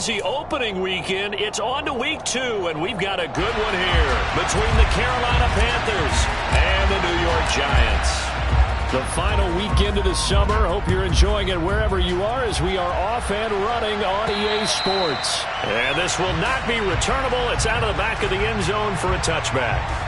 crazy opening weekend. It's on to week 2, and we've got a good one here between the Carolina Panthers and the New York Giants. The final weekend of the summer. Hope you're enjoying it wherever you are as we are off and running on EA Sports. And this will not be returnable. It's out of the back of the end zone for a touchback.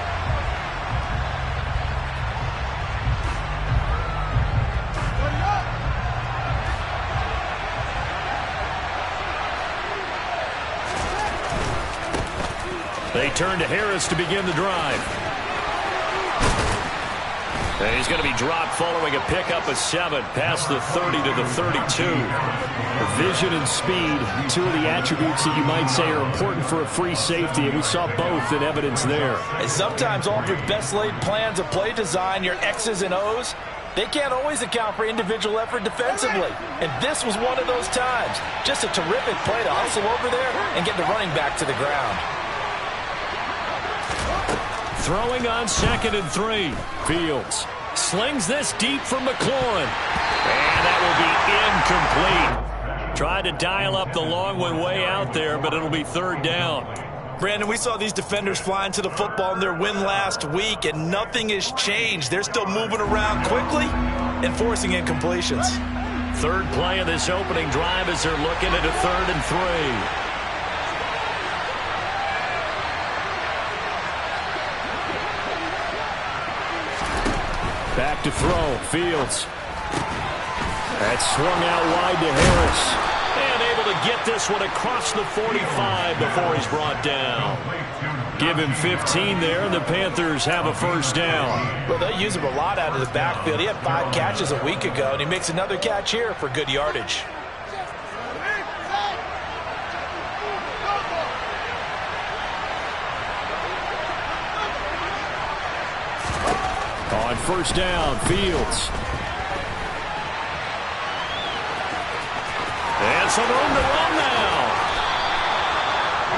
They turn to Harris to begin the drive. And he's going to be dropped following a pickup of 7 past the 30 to the 32. Vision and speed, 2 of the attributes that you might say are important for a free safety, and we saw both in evidence there. And sometimes all of your best laid plans of play design, your X's and O's, they can't always account for individual effort defensively. And this was one of those times. Just a terrific play to hustle over there and get the running back to the ground. Throwing on 2nd and 3. Fields slings this deep from McLaurin. And that will be incomplete. Tried to dial up the long one way out there, but it'll be 3rd down. Brandon, we saw these defenders flying to the football in their win last week, and nothing has changed. They're still moving around quickly and forcing incompletions. 3rd play of this opening drive as they're looking at a 3rd and 3. Back to throw. Fields. That's swung out wide to Harris. And able to get this one across the 45 before he's brought down. Give him 15 there, and the Panthers have a 1st down. Well, they use him a lot out of the backfield. He had 5 catches a week ago, and he makes another catch here for good yardage. On 1st down, Fields. And some room to run now.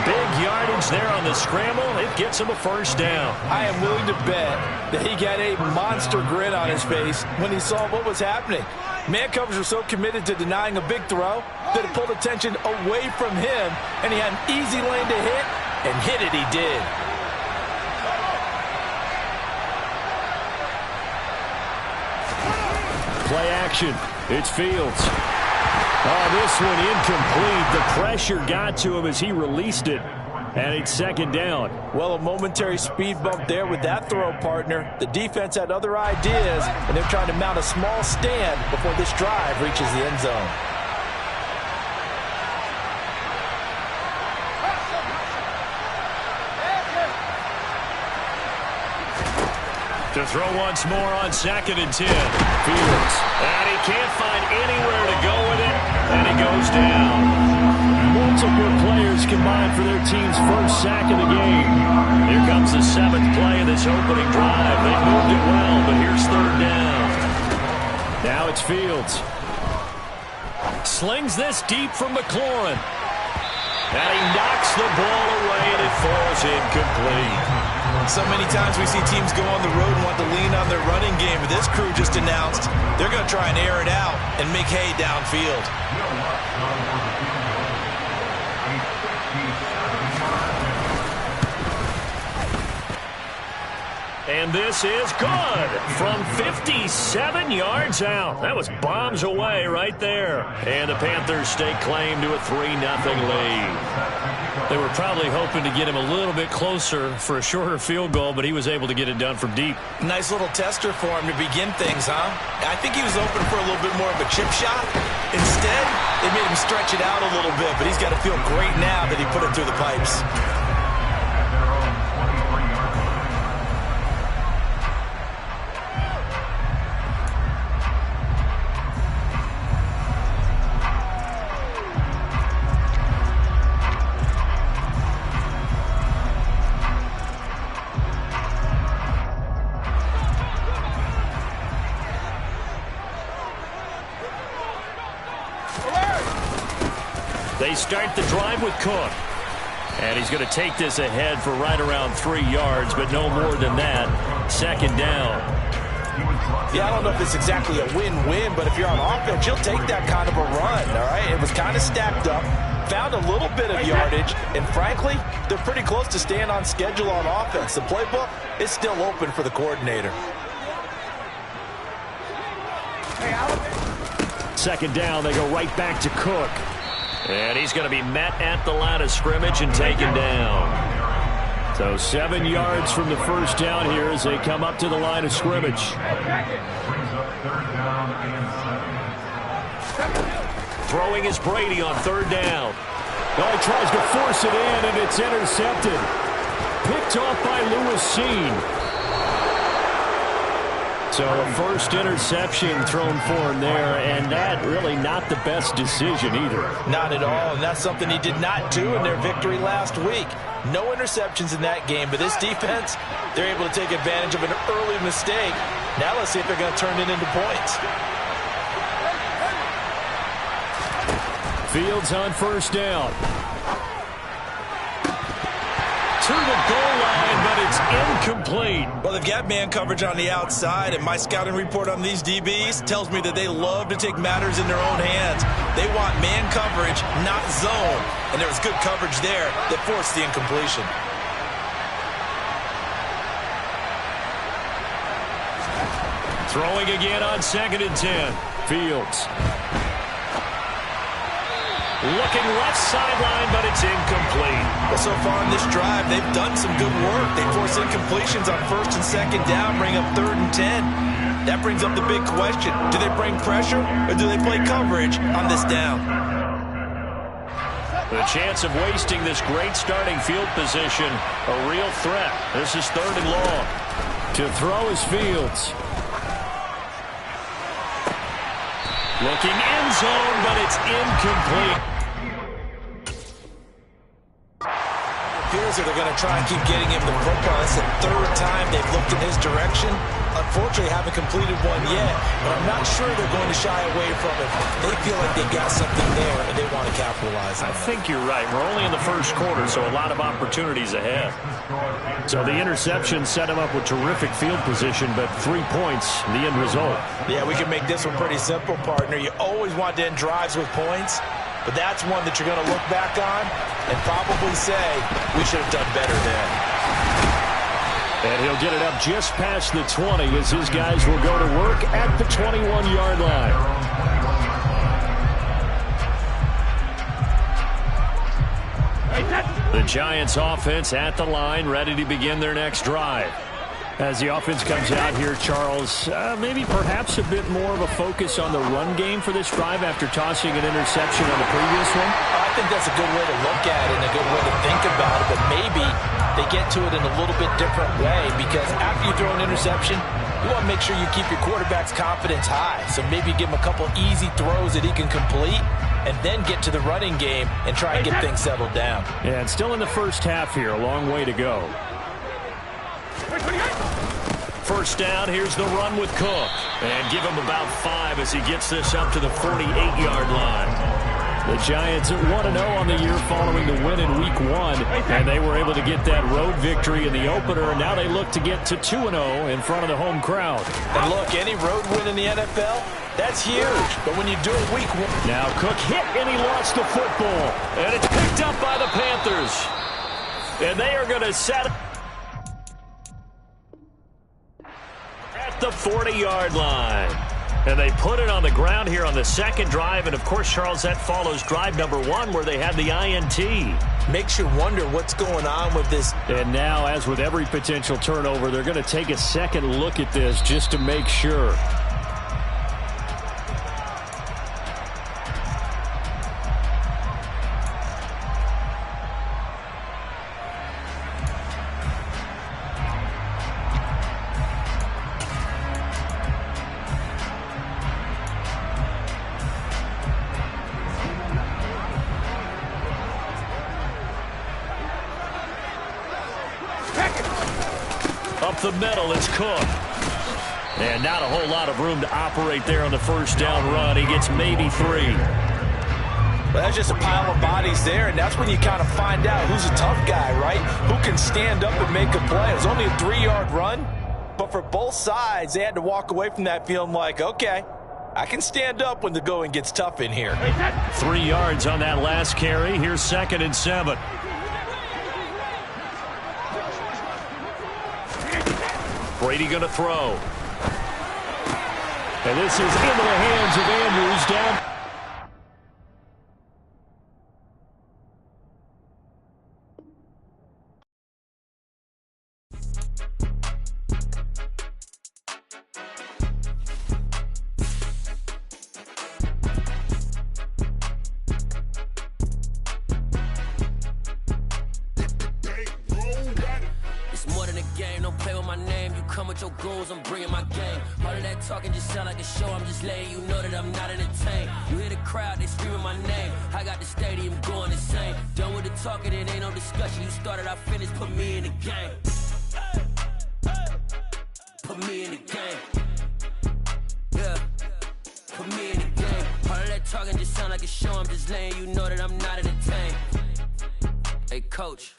Big yardage there on the scramble. It gets him a 1st down. I am willing to bet that he got a monster grin on his face when he saw what was happening. Man coverage were so committed to denying a big throw that it pulled attention away from him, and he had an easy lane to hit, and hit it he did. Play action. It's Fields. Oh, this one incomplete. The pressure got to him as he released it. And it's 2nd down. Well, a momentary speed bump there with that throw, partner. The defense had other ideas, and they're trying to mount a small stand before this drive reaches the end zone. To throw once more on 2nd and 10. Fields. And he can't find anywhere to go with it. And he goes down. Multiple players combined for their team's 1st sack of the game. Here comes the 7th play of this opening drive. They moved it well, but here's 3rd down. Now it's Fields. Slings this deep from McLaurin. And he knocks the ball away, and it falls incomplete. So many times we see teams go on the road and want to lean on their running game, but this crew just announced they're going to try and air it out and make hay downfield. And this is good from 57 yards out. That was bombs away right there. And the Panthers stake claim to a 3-0 lead. They were probably hoping to get him a little bit closer for a shorter field goal, but he was able to get it done from deep. Nice little tester for him to begin things, huh? I think he was open for a little bit more of a chip shot. Instead, they made him stretch it out a little bit, but he's got to feel great now that he put it through the pipes. They start the drive with Cook. And he's going to take this ahead for right around 3 yards, but no more than that. 2nd down. Yeah, I don't know if it's exactly a win-win, but if you're on offense, you'll take that kind of a run, all right? It was kind of stacked up. found a little bit of yardage, and frankly, they're pretty close to staying on schedule on offense. The playbook is still open for the coordinator. Second down, they go right back to Cook. And he's going to be met at the line of scrimmage and taken down. So 7 yards from the first down here as they come up to the line of scrimmage. Throwing is Brady on third down. Oh, he tries to force it in, and it's intercepted. Picked off by Lewis Cine. So a first interception thrown for him there, and that really not the best decision either. Not at all, and that's something he did not do in their victory last week. No interceptions in that game, but this defense, they're able to take advantage of an early mistake. Now let's see if they're going to turn it into points. Fields on first down. To the goal line, but it's incomplete. Well, they've got man coverage on the outside, and my scouting report on these DBs tells me that they love to take matters in their own hands. They want man coverage, not zone. And there was good coverage there that forced the incompletion. Throwing again on 2nd and 10. Fields. Looking left sideline, but it's incomplete. Well, so far in this drive, they've done some good work. They force incompletions on 1st and 2nd down, bring up 3rd and 10. That brings up the big question. Do they bring pressure, or do they play coverage on this down? The chance of wasting this great starting field position, a real threat. This is 3rd and long. To throw is Fields. Looking end zone, but it's incomplete. Appears that they're going to try and keep getting him the football. That's the 3rd time they've looked in his direction. Unfortunately, haven't completed one yet, but I'm not sure they're going to shy away from it. They feel like they got something there, and they want to capitalize on it. I think you're right. We're only in the first quarter, so a lot of opportunities ahead. So the interception set him up with terrific field position, but 3 points, the end result. Yeah, we can make this one pretty simple, partner. You always want to end drives with points, but that's one that you're going to look back on and probably say, we should have done better then. And he'll get it up just past the 20 as his guys will go to work at the 21-yard line. The Giants offense at the line, ready to begin their next drive. As the offense comes out here, Charles, maybe perhaps a bit more of a focus on the run game for this drive after tossing an interception on the previous one? I think that's a good way to look at it and a good way to think about it, but maybe they get to it in a little bit different way, because after you throw an interception, you want to make sure you keep your quarterback's confidence high. So maybe give him a couple easy throws that he can complete and then get to the running game and try and get things settled down. Yeah, and still in the first half here, a long way to go. First down, here's the run with Cook. And give him about 5 as he gets this up to the 48-yard line. The Giants at 1-0 on the year following the win in Week 1, and they were able to get that road victory in the opener, and now they look to get to 2-0 in front of the home crowd. And look, any road win in the NFL, that's huge. But when you do it Week 1... Now Cook hit, and he lost the football. And it's picked up by the Panthers. And they are going to set it at the 40-yard line. And they put it on the ground here on the second drive. And, of course, Charles, that follows drive number 1 where they had the INT. Makes you wonder what's going on with this. And now, as with every potential turnover, they're going to take a second look at this just to make sure. Up the middle, it's Cook. And not a whole lot of room to operate there on the first down run. He gets maybe 3. Well, that's just a pile of bodies there, and that's when you kind of find out who's a tough guy, right? Who can stand up and make a play. It was only a 3-yard run, but for both sides, they had to walk away from that feeling like, okay, I can stand up when the going gets tough in here. 3 yards on that last carry. Here's 2nd and 7. Brady going to throw. And this is into the hands of Andrews down. Your goals, I'm bringing my game. All of that talking just sound like a show. I'm just letting you know that I'm not entertained. You hear the crowd, they screaming my name. I got the stadium going insane. Done with the talking, it ain't no discussion. You started, I finished, put me in the game. Put me in the game. Yeah, put me in the game. All of that talking just sound like a show. I'm just letting you know that I'm not entertained. Hey, coach.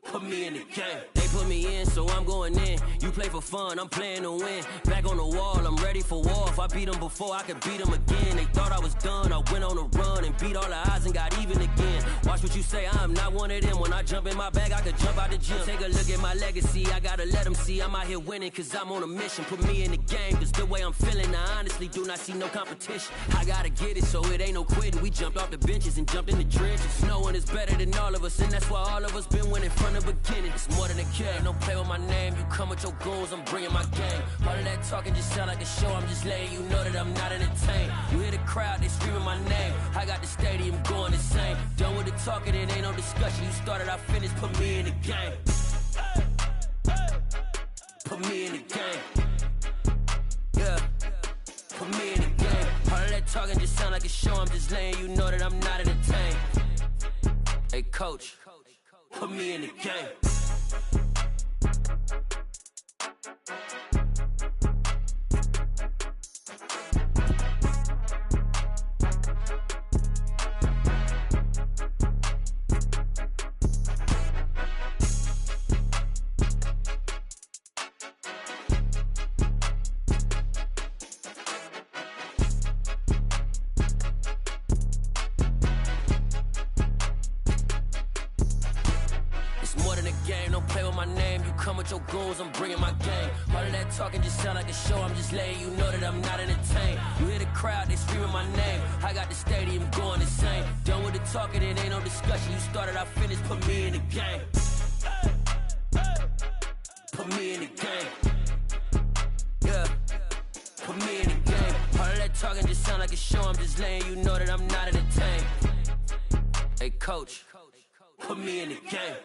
Put me in the game. They put me in, so I'm going in. You play for fun, I'm playing to win. Back on the wall, I'm ready for war. If I beat them before, I could beat them again. They thought I was done, I went on a run and beat all the odds and got even again. Watch what you say, I'm not one of them. When I jump in my bag, I could jump out the gym. Take a look at my legacy, I gotta let them see I'm out here winning, cause I'm on a mission. Put me in the game, cause the way I'm feeling, I honestly do not see no competition. I gotta get it, so it ain't no quitting. We jumped off the benches and jumped in the trenches. No one is better than all of us, and that's why all of us been winning from the beginning. It's more than a game, don't play with my name. You come with your goals, I'm bringing my game. All of that talking just sound like a show. I'm just letting you know that I'm not entertained. You hear the crowd, they screaming my name. I got the stadium going insane. Done with the talking, it ain't no discussion. You started, I finished, put me in the game. Put me in the game. Yeah, put me in the game. All of that talking just sound like a show. I'm just letting you know that I'm not entertained. Hey, coach. Put me in the game. Your goals, I'm bringing my game. All of that talking just sound like a show. I'm just letting you know that I'm not entertained. You hear the crowd, they screaming my name. I got the stadium going insane. Done with the talking, it ain't no discussion. You started, I finished, put me in the game. Put me in the game. Yeah, put me in the game. All of that talking just sound like a show. I'm just letting you know that I'm not entertained. Hey, coach, put me in the game.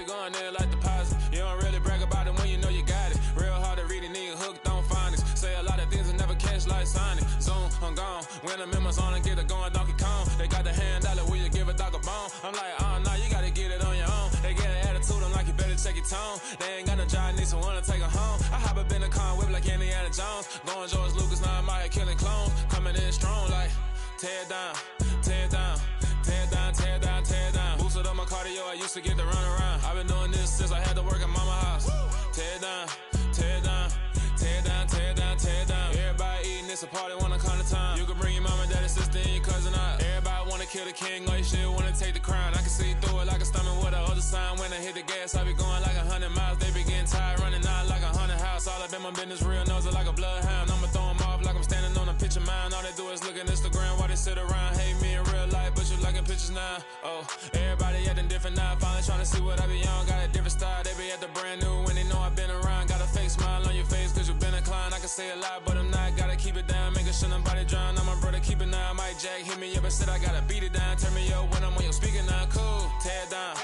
Going there like deposit. You don't really brag about it when you know you got it. Real hard to read a nigga hooked on phonics. Say a lot of things and never catch like Sonic. Zoom, I'm gone. When I'm in my zone and get it going Donkey Kong. They got the hand dollar, will you give a dog a bone? I'm like, oh no, you gotta get it on your own. They get an attitude, I'm like, you better check your tone. They ain't got no job, need someone to take her home. I hop up in a car, whip like Indiana Jones. Going George Lucas, now I'm out here killing clones. Coming in strong like, tear down, tear down. Tear down, tear down, tear down. Boosted up my cardio, I used to get to run around. I've been doing this since I had to work at mama house. Tear down, tear down, tear down, tear down, tear down. Everybody eating, it's a party, wanna come to time. You can bring your mama, daddy, sister, and your cousin out. Everybody wanna kill the king, or you shit wanna take the crown. I can see through it like a stomach with a other sign. When I hit the gas, I be going like 100 miles. They be getting tired, running out like 100 house. All up in my business, real nose like a bloodhound. I'ma throw them off like I'm standing on a picture mound. All they do is look at Instagram while they sit around. Hate me in real life, but you liking pictures now. Oh, everybody acting different now. Finally trying to see what I be on. Got a different style, they be at the brand new when they know I've been around. Got a fake smile on your face cause you been inclined. I can say a lot, but I'm not. Gotta keep it down, making sure nobody drown. I'm my brother, keep it now. Mike Jack hit me up and said I gotta beat it down. Turn me up when I'm on your speaker now. Cool, tear down,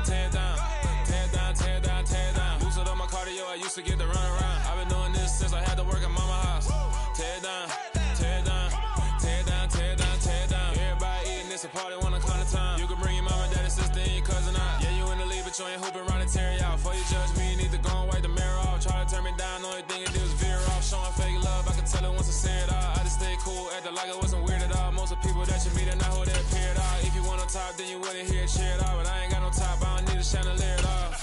tear down, tear down, tear down, tear down. Boosted up my cardio, I used to get to run around. I've been doing this since I had to work at mama house. Tear down, tear down, tear down, tear down, tear down. Everybody eating, it's a party, wanna come to time. You can bring your mama, daddy, sister, and your cousin out. Yeah, you in the lead, but you ain't hooping around and tear you out. Before you judge me, you need to go and wipe the mirror off. Try to turn me down, only thing it did was veer off. Showing fake love, I can tell it once I say it all. I just stay cool, acting like I wasn't weird at all. Most of the people that you meet are not who they're on top, then you wouldn't hear it cheer it off. But I ain't got no top, I don't need a chandelier at all.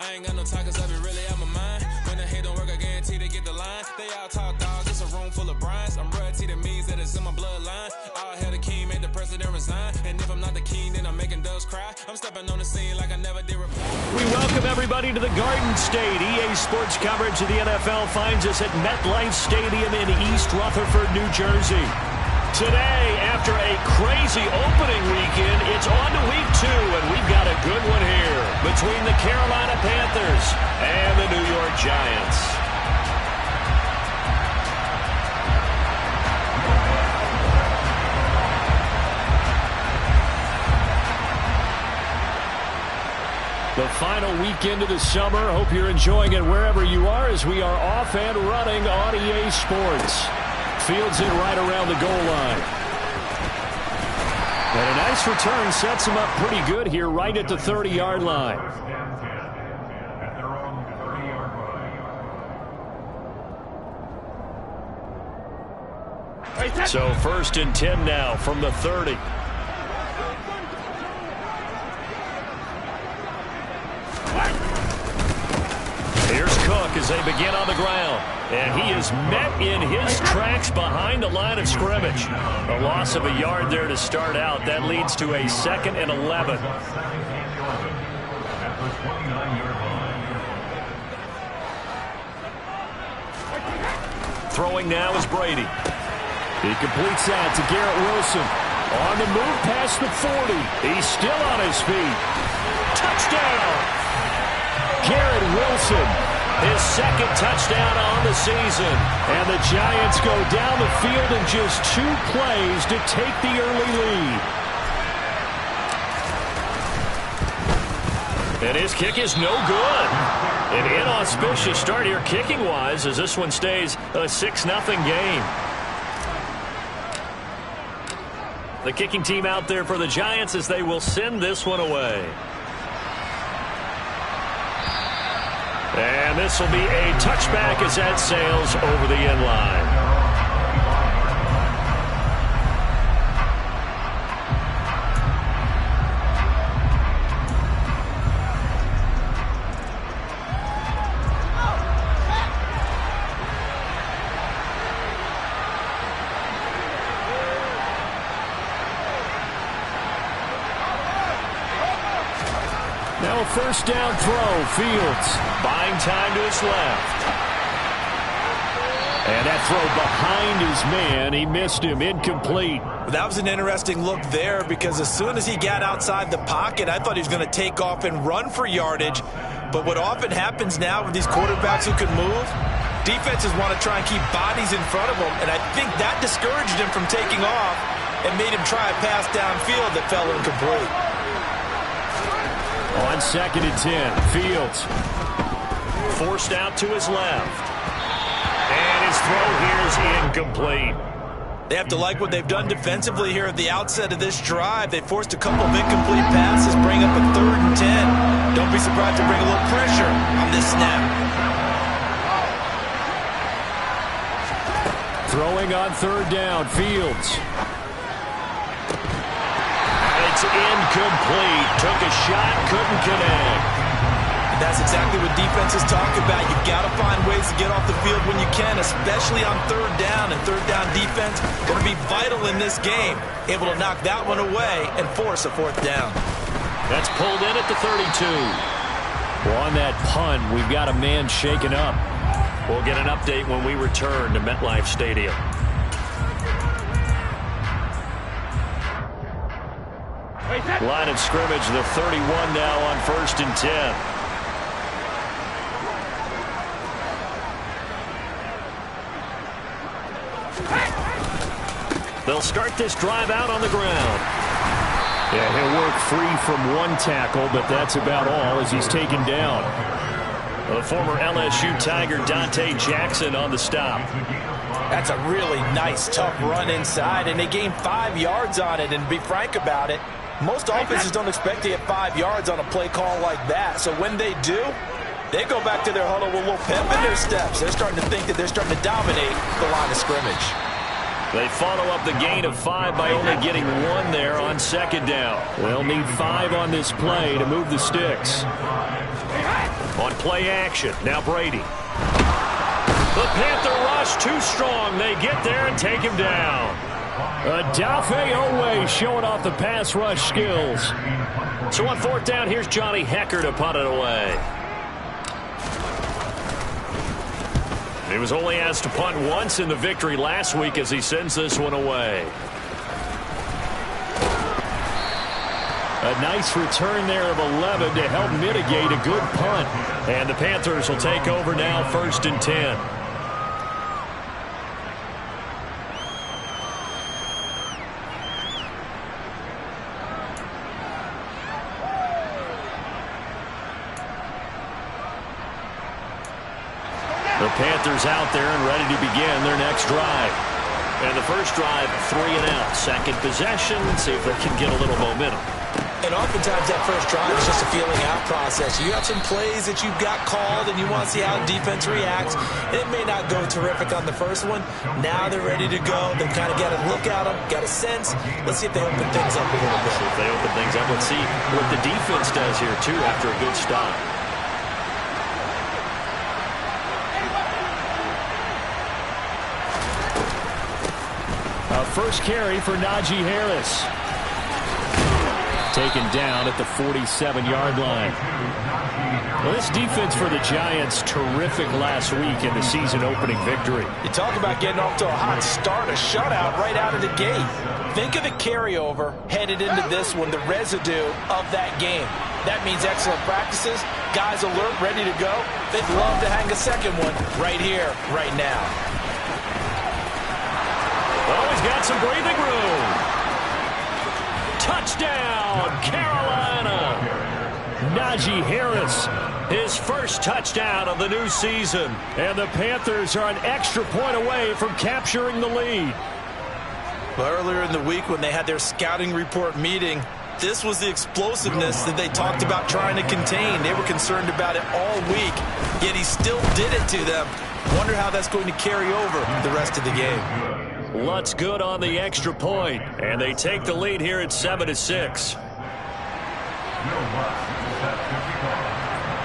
I ain't got no talk, cause I be really out my mind. When the hate don't work, I guarantee they get the line. They all talk, dog, it's a room full of brinds. I'm royalty, that means that it's in my bloodline. All hell the king, made the president resign. And if I'm not the king, then I'm making doves cry. I'm stepping on the scene like I never did reply. We welcome everybody to the Garden State. EA Sports coverage of the NFL finds us at MetLife Stadium in East Rutherford, New Jersey. Today, after a crazy opening weekend, it's on to week 2, and we've got a good one here between the Carolina Panthers and the New York Giants. The final weekend of the summer. Hope you're enjoying it wherever you are as we are off and running on EA Sports. Fields it right around the goal line. And a nice return sets him up pretty good here right at the 30-yard line. So 1st and 10 now from the 30. Here's Cook as they begin on the ground. And he is met in his tracks behind the line of scrimmage. A loss of a yard there to start out. That leads to a 2nd and 11. Throwing now is Brady. He completes that to Garrett Wilson. On the move past the 40. He's still on his feet. Touchdown! Garrett Wilson. His 2nd touchdown on the season. And the Giants go down the field in just 2 plays to take the early lead. And his kick is no good. An inauspicious start here kicking-wise as this one stays a 6-0 game. The kicking team out there for the Giants as they will send this one away. And this will be a touchback as that sails over the end line. Now a 1st down throw. Fields buying time to his left. And that throw behind his man. He missed him. Incomplete. That was an interesting look there because as soon as he got outside the pocket, I thought he was going to take off and run for yardage. But what often happens now with these quarterbacks who can move, defenses want to try and keep bodies in front of them. And I think that discouraged him from taking off and made him try a pass downfield that fell incomplete. On 2nd and 10, Fields forced out to his left. And his throw here is incomplete. They have to like what they've done defensively here at the outset of this drive. They forced a couple of incomplete passes, bring up a 3rd and 10. Don't be surprised to bring a little pressure on this snap. Throwing on 3rd down, Fields. It's incomplete. Took a shot, couldn't connect. That's exactly what defenses talk about. You've got to find ways to get off the field when you can, especially on 3rd down. And 3rd down defense going to be vital in this game. Able to knock that one away and force a 4th down. That's pulled in at the 32. Well, on that punt, we've got a man shaken up. We'll get an update when we return to MetLife Stadium. Line of scrimmage, the 31 now on 1st and 10. They'll start this drive out on the ground. Yeah, he'll work free from one tackle, but that's about all as he's taken down. The former LSU Tiger Dante Jackson on the stop. That's a really nice, tough run inside, and they gained 5 yards on it. And to be frank about it, most offenses don't expect to get 5 yards on a play call like that. So when they do, they go back to their huddle with a little pep in their steps. They're starting to think that they're starting to dominate the line of scrimmage. They follow up the gain of 5 by only getting 1 there on second down. They'll need 5 on this play to move the sticks. On play action, now Brady. The Panther rush too strong. They get there and take him down. Odafe Oweh showing off the pass rush skills. So on 4th down, here's Johnny Hekker to punt it away. He was only asked to punt once in the victory last week as he sends this one away. A nice return there of 11 to help mitigate a good punt. And the Panthers will take over now, 1st and 10. The Panthers out there and ready to begin their next drive. And the first drive, 3 and out. Second possession, see if they can get a little momentum. And oftentimes that first drive is just a feeling out process. You have some plays that you've got called and you want to see how the defense reacts. It may not go terrific on the first one. Now they're ready to go. They've kind of got a look at them, got a sense. Let's see if they open things up a little bit. See if they open things up. Let's see what the defense does here, too, after a good stop. First carry for Najee Harris. Taken down at the 47-yard line. Well, this defense for the Giants, terrific last week in the season-opening victory. You talk about getting off to a hot start, a shutout right out of the gate. Think of the carryover headed into this one, the residue of that game. That means excellent practices, guys alert, ready to go. They'd love to hang a second one right here, right now. Oh, he's got some breathing room. Touchdown, Carolina. Najee Harris, his first touchdown of the new season. And the Panthers are an extra point away from capturing the lead. Well, earlier in the week when they had their scouting report meeting, this was the explosiveness that they talked about trying to contain. They were concerned about it all week, yet he still did it to them. Wonder how that's going to carry over the rest of the game. Lutz good on the extra point, and they take the lead here at 7-6.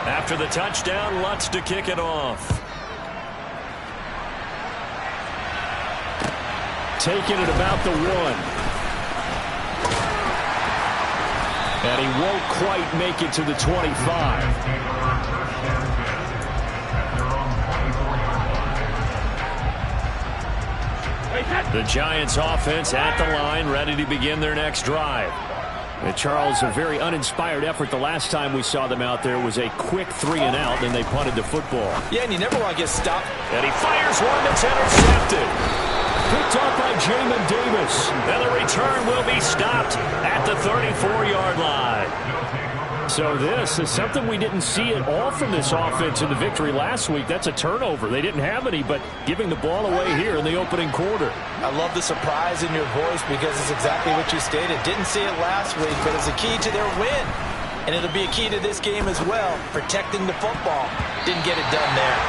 After the touchdown, Lutz to kick it off. Taking it about the 1. And he won't quite make it to the 25. The Giants offense at the line, ready to begin their next drive. And Charles, a very uninspired effort. The last time we saw them out there was a quick 3 and out, and they punted the football. Yeah, and you never want to get stopped. And he fires one that's intercepted. Picked up by Jamin Davis. And the return will be stopped at the 34-yard line. So this is something we didn't see at all from this offense in the victory last week. That's a turnover. They didn't have any, but giving the ball away here in the opening quarter. I love the surprise in your voice because it's exactly what you stated. Didn't see it last week, but it's a key to their win. And it'll be a key to this game as well, protecting the football. Didn't get it done there.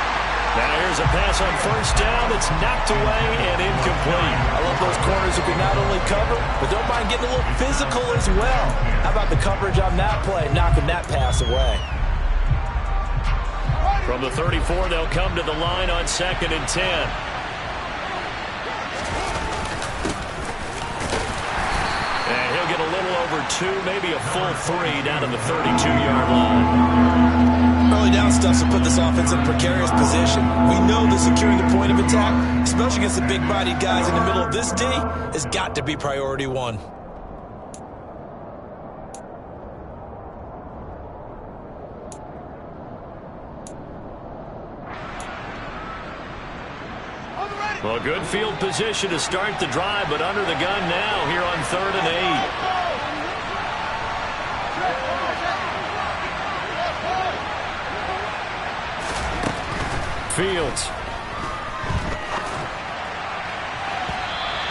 Now here's a pass on first down that's knocked away and incomplete. I love those corners who can not only cover, but don't mind getting a little physical as well. How about the coverage on that play, knocking that pass away? From the 34, they'll come to the line on 2nd and 10. And he'll get a little over 2, maybe a full 3 down to the 32-yard line. Early down stuff to put this offense in a precarious position. We know that securing the point of attack, especially against the big-bodied guys in the middle of this D, has got to be priority 1. Well, good field position to start the drive, but under the gun now here on 3rd and 8. Fields.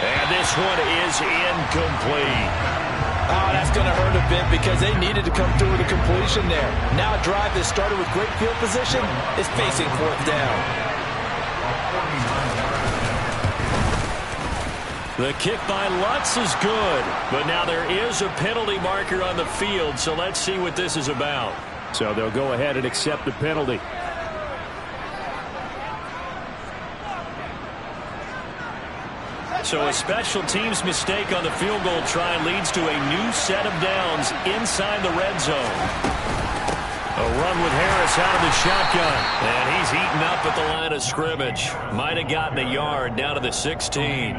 And this one is incomplete. Oh, that's going to hurt a bit because they needed to come through with a completion there. Now a drive that started with great field position is facing 4th down. The kick by Lutz is good, but now there is a penalty marker on the field, so let's see what this is about. So they'll go ahead and accept the penalty. So a special teams mistake on the field goal try leads to a new set of downs inside the red zone. A run with Harris out of the shotgun, and he's eaten up at the line of scrimmage. Might have gotten a yard down to the 16.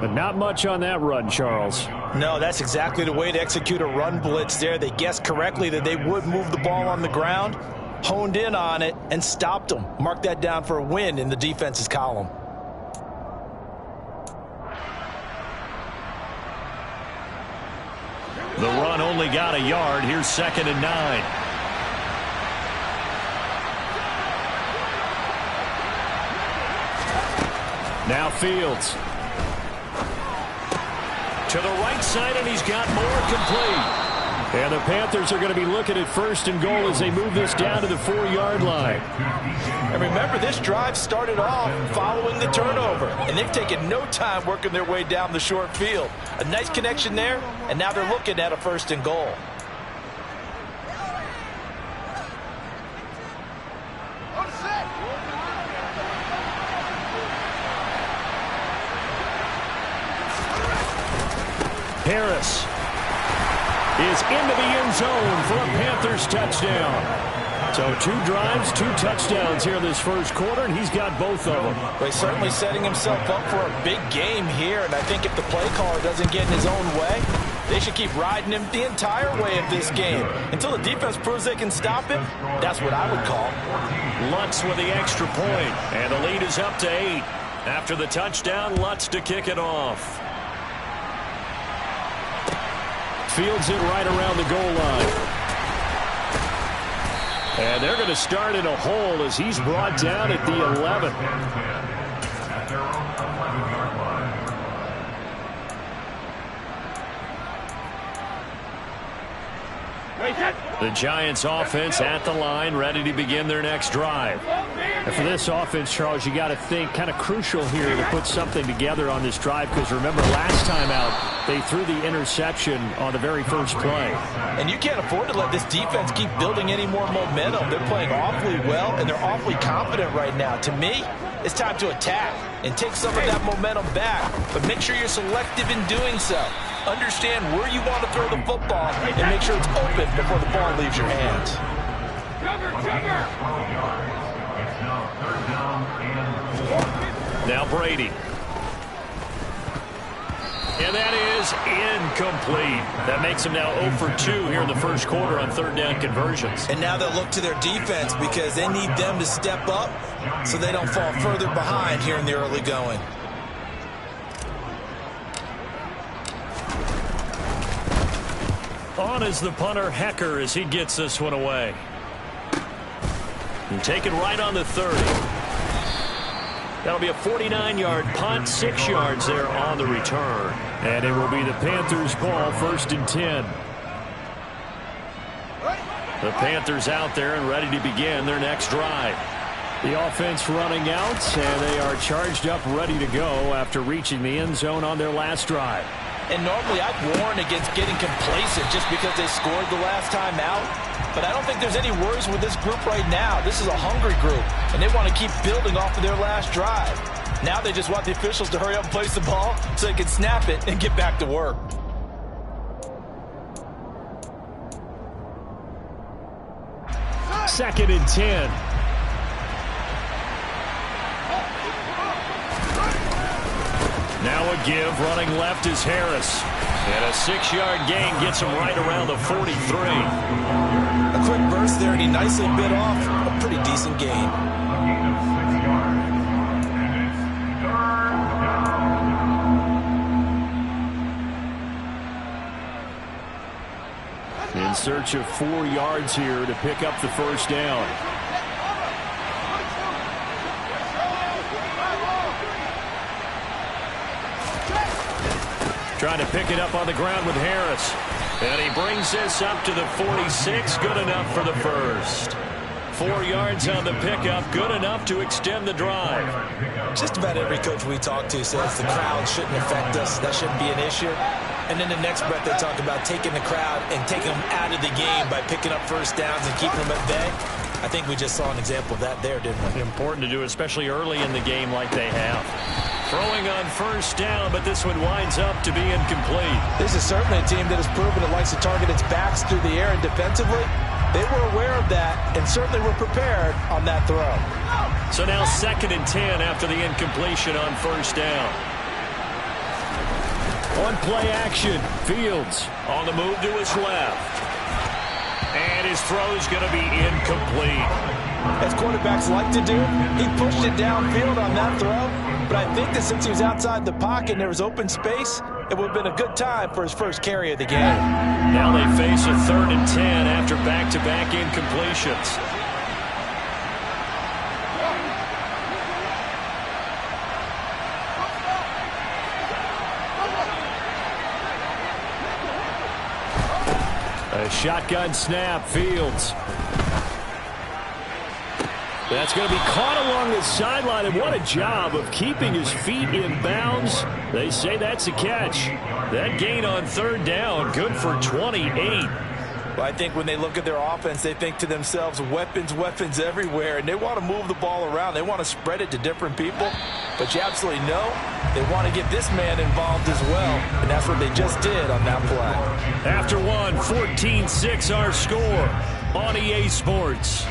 But not much on that run, Charles. No, that's exactly the way to execute a run blitz there. They guessed correctly that they would move the ball on the ground, honed in on it, and stopped them. Mark that down for a win in the defense's column. The run only got a yard. Here's 2nd and 9. Now Fields. To the right side, and he's got more complete. And the Panthers are going to be looking at 1st and goal as they move this down to the 4-yard line. And remember, this drive started off following the turnover, and they've taken no time working their way down the short field. A nice connection there, and now they're looking at a 1st and goal. Harris is into the end zone for a Panthers touchdown. So 2 drives, 2 touchdowns here in this first quarter, and he's got both of them. Well, he's certainly setting himself up for a big game here, and I think if the play caller doesn't get in his own way, they should keep riding him the entire way of this game. Until the defense proves they can stop him, that's what I would call. Lutz with the extra point, and the lead is up to 8. After the touchdown, Lutz to kick it off. Fields it right around the goal line. And they're going to start in a hole as he's brought down at the 11. The Giants offense at the line, ready to begin their next drive. And for this offense, Charles, you got to think kind of crucial here to put something together on this drive, because remember last time out they threw the interception on the very first play. And you can't afford to let this defense keep building any more momentum. They're playing awfully well, and they're awfully confident right now. To me, it's time to attack and take some of that momentum back, but make sure you're selective in doing so. Understand where you want to throw the football and make sure it's open before the ball leaves your hands. Now Brady. And that is incomplete. That makes him now 0 for 2 here in the first quarter on 3rd down conversions. And now they'll look to their defense because they need them to step up so they don't fall further behind here in the early going. On is the punter, Hecker, as he gets this one away. And taken right on the 30. That'll be a 49-yard punt, 6 yards there on the return. And it will be the Panthers' ball, 1st and 10. The Panthers out there and ready to begin their next drive. The offense running out, and they are charged up, ready to go after reaching the end zone on their last drive. And normally I'd warn against getting complacent just because they scored the last time out. But I don't think there's any worries with this group right now. This is a hungry group, and they want to keep building off of their last drive. Now they just want the officials to hurry up and place the ball so they can snap it and get back to work. Second and 10. Now a give, running left is Harris. And a 6-yard gain gets him right around the 43. A quick burst there, and he nicely bit off a pretty decent gain. In search of 4 yards here to pick up the first down. Trying to pick it up on the ground with Harris. And he brings this up to the 46. Good enough for the first. 4 yards on the pickup, good enough to extend the drive. Just about every coach we talk to says the crowd shouldn't affect us. That shouldn't be an issue. And then the next breath they talk about taking the crowd and taking them out of the game by picking up first downs and keeping them at bay. I think we just saw an example of that there, didn't we? Important to do, especially early in the game like they have. Throwing on first down, but this one winds up to be incomplete. This is certainly a team that has proven it likes to target its backs through the air and defensively. They were aware of that and certainly were prepared on that throw. So now 2nd and 10 after the incompletion on first down. On play action, Fields on the move to his left. And his throw is going to be incomplete. As quarterbacks like to do, he pushed it downfield on that throw. But I think that since he was outside the pocket and there was open space, it would have been a good time for his first carry of the game. Now they face a 3rd and 10 after back-to-back incompletions. A shotgun snap, Fields. That's going to be caught along the sideline, and what a job of keeping his feet in bounds. They say that's a catch. That gain on 3rd down, good for 28. Well, I think when they look at their offense, they think to themselves, weapons, weapons everywhere, and they want to move the ball around. They want to spread it to different people, but you absolutely know they want to get this man involved as well, and that's what they just did on that play. After one, 14-6 our score on EA Sports.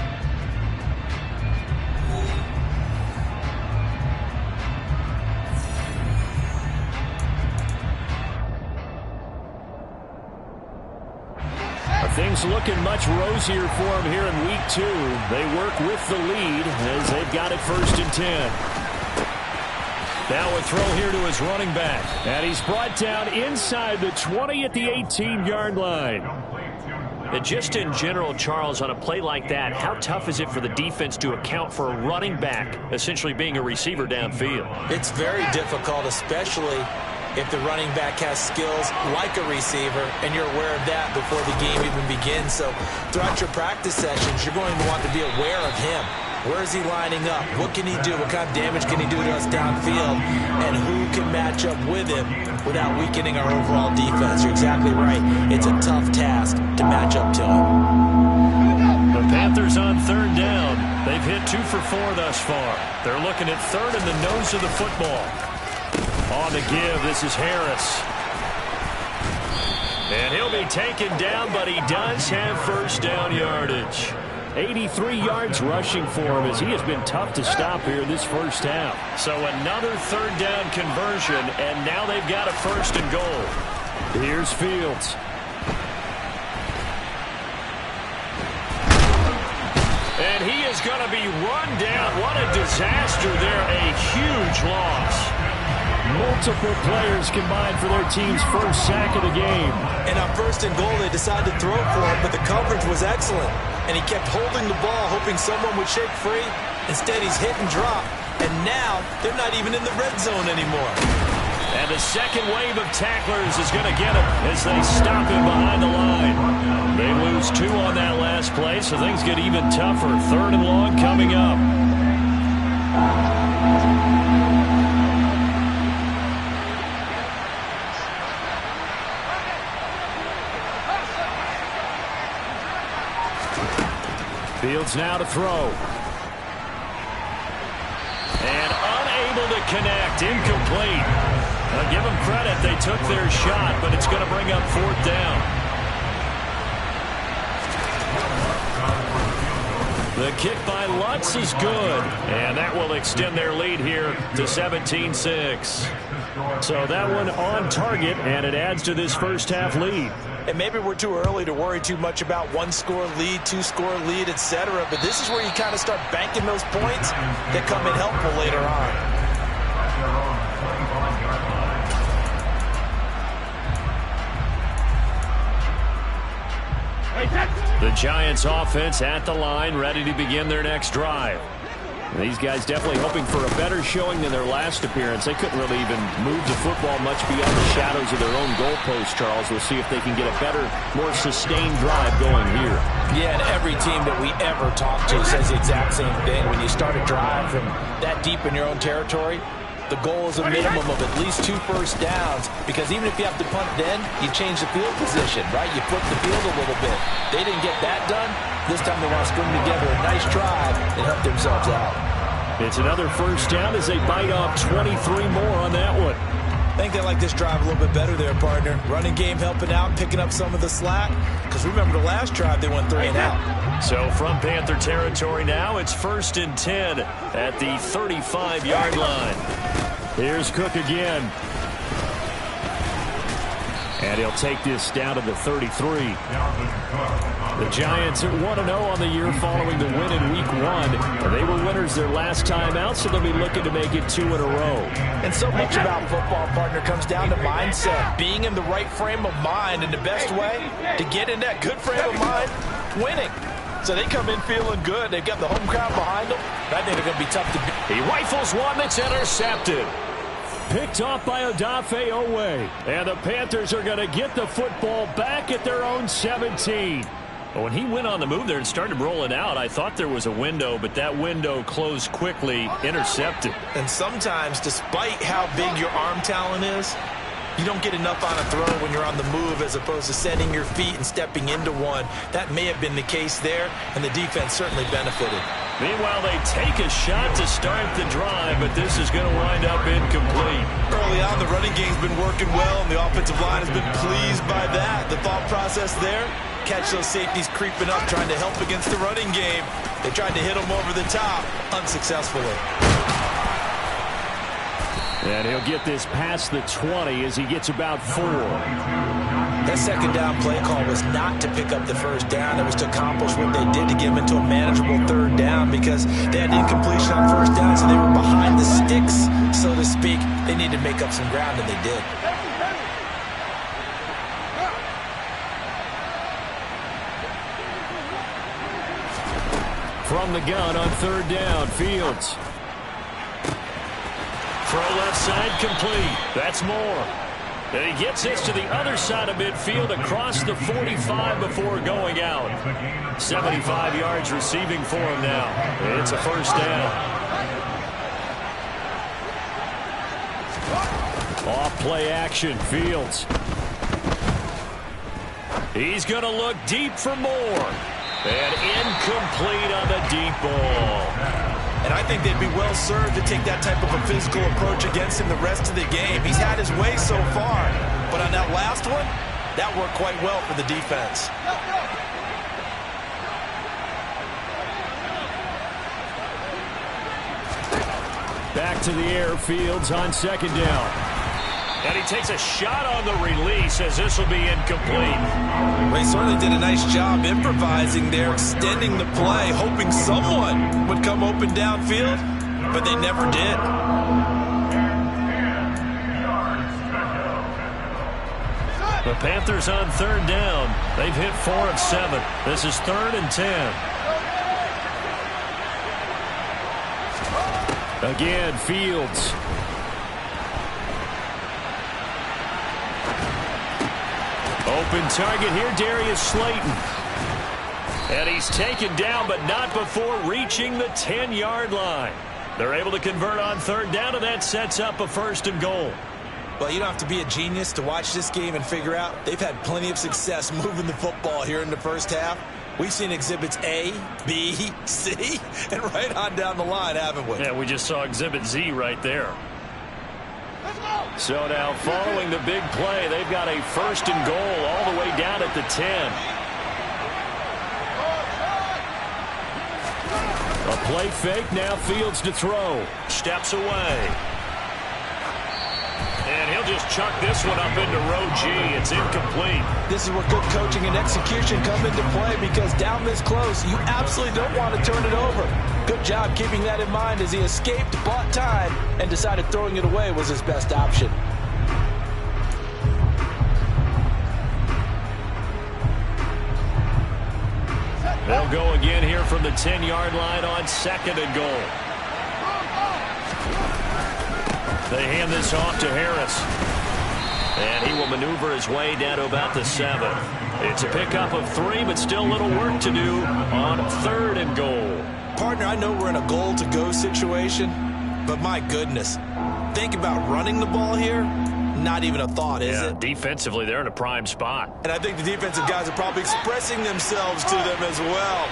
Things looking much rosier for him here in week 2. They work with the lead as they've got it 1st and 10. Now a throw here to his running back. And he's brought down inside the 20 at the 18-yard line. And just in general, Charles, on a play like that, how tough is it for the defense to account for a running back essentially being a receiver downfield? It's very difficult, especially if the running back has skills like a receiver, and you're aware of that before the game even begins. So throughout your practice sessions, you're going to want to be aware of him. Where is he lining up? What can he do? What kind of damage can he do to us downfield? And who can match up with him without weakening our overall defense? You're exactly right. It's a tough task to match up to him. The Panthers on 3rd down. They've hit 2 for 4 thus far. They're looking at 3rd in the nose of the football. On the give, this is Harris. And he'll be taken down, but he does have first down yardage. 83 yards rushing for him as he has been tough to stop here this first half. So another 3rd down conversion, and now they've got a 1st and goal. Here's Fields. And he is going to be run down. What a disaster there. A huge loss. Multiple players combined for their team's first sack of the game. And on 1st and goal, they decided to throw for it, but the coverage was excellent. And he kept holding the ball, hoping someone would shake free. Instead, he's hit and drop. And now, they're not even in the red zone anymore. And the second wave of tacklers is going to get him as they stop him behind the line. They lose 2 on that last play, so things get even tougher. 3rd and long coming up. Fields now to throw. And unable to connect. Incomplete. Now give them credit. They took their shot, but it's going to bring up 4th down. The kick by Lutz is good. And that will extend their lead here to 17-6. So that one on target, and it adds to this first half lead. And maybe we're too early to worry too much about 1-score lead, 2-score lead, etc. But this is where you kind of start banking those points that come in helpful later on. The Giants offense at the line, ready to begin their next drive. These guys definitely hoping for a better showing than their last appearance. They couldn't really even move the football much beyond the shadows of their own goalpost, Charles. We'll see if they can get a better, more sustained drive going here. Yeah, and every team that we ever talk to says the exact same thing. When you start a drive from that deep in your own territory, the goal is a minimum of at least 2 first downs, because even if you have to punt then, you change the field position, right? You flip the field a little bit. They didn't get that done. This time they want to string together a nice drive and help themselves out. It's another first down as they bite off 23 more on that one. I think they like this drive a little bit better there, partner. Running game helping out, picking up some of the slack. Because remember the last drive, they went 3 and out. So from Panther territory now, it's 1st and 10 at the 35-yard line. Here's Cook again. And he'll take this down to the 33. The Giants are 1-0 on the year following the win in Week 1. They were winners their last time out, so they'll be looking to make it 2 in a row. And so much about football, partner, comes down to mindset. Being in the right frame of mind, and the best way to get in that good frame of mind, winning. So they come in feeling good. They've got the home crowd behind them. I think they're going to be tough to beat. He rifles one that's intercepted. Picked off by Odafe Oweh. And the Panthers are going to get the football back at their own 17. When he went on the move there and started rolling out, I thought there was a window, but that window closed quickly, intercepted. And sometimes, despite how big your arm talent is, you don't get enough on a throw when you're on the move as opposed to setting your feet and stepping into one. That may have been the case there, and the defense certainly benefited. Meanwhile, they take a shot to start the drive, but this is going to wind up incomplete. Early on, the running game's been working well, and the offensive line has been pleased by that. The thought process there, catch those safeties creeping up, trying to help against the running game. They tried to hit them over the top, unsuccessfully. And he'll get this past the 20 as he gets about 4. That second down play call was not to pick up the first down. It was to accomplish what they did to get him into a manageable 3rd down, because they had incompletion on first down, so they were behind the sticks, so to speak. They needed to make up some ground, and they did. From the gun on 3rd down, Fields. Throw left side complete. That's Moore. And he gets this to the other side of midfield across the 45 before going out. 75 yards receiving for him now. It's a first down. Off play action, Fields. He's going to look deep for Moore. And incomplete on the deep ball. And I think they'd be well served to take that type of a physical approach against him the rest of the game. He's had his way so far, but on that last one, that worked quite well for the defense. Back to the air, Fields on 2nd down. And he takes a shot on the release as this will be incomplete. Well, he certainly did a nice job improvising there, extending the play, hoping someone would come open downfield, but they never did. The Panthers on 3rd down. They've hit 4 of 7. This is 3rd and 10. Again, Fields. Open target here, Darius Slayton. And he's taken down, but not before reaching the 10-yard line. They're able to convert on 3rd down, and that sets up a 1st and goal. Well, you don't have to be a genius to watch this game and figure out they've had plenty of success moving the football here in the first half. We've seen exhibits A, B, C, and right on down the line, haven't we? Yeah, we just saw exhibit Z right there. So now following the big play, they've got a 1st and goal all the way down at the 10. A play fake, now Fields to throw. Steps away. And he'll just chuck this one up into row G. It's incomplete. This is where good coaching and execution come into play, because down this close, you absolutely don't want to turn it over. Good job keeping that in mind as he escaped, bought time, and decided throwing it away was his best option. They'll go again here from the 10-yard line on 2nd and goal. They hand this off to Harris. And he will maneuver his way down to about the 7. It's a pickup of 3, but still a little work to do on 3rd and goal. Partner, I know we're in a goal-to-go situation, but my goodness, think about running the ball here. Not even a thought, is it? Defensively, they're in a prime spot. And I think the defensive guys are probably expressing themselves to them as well.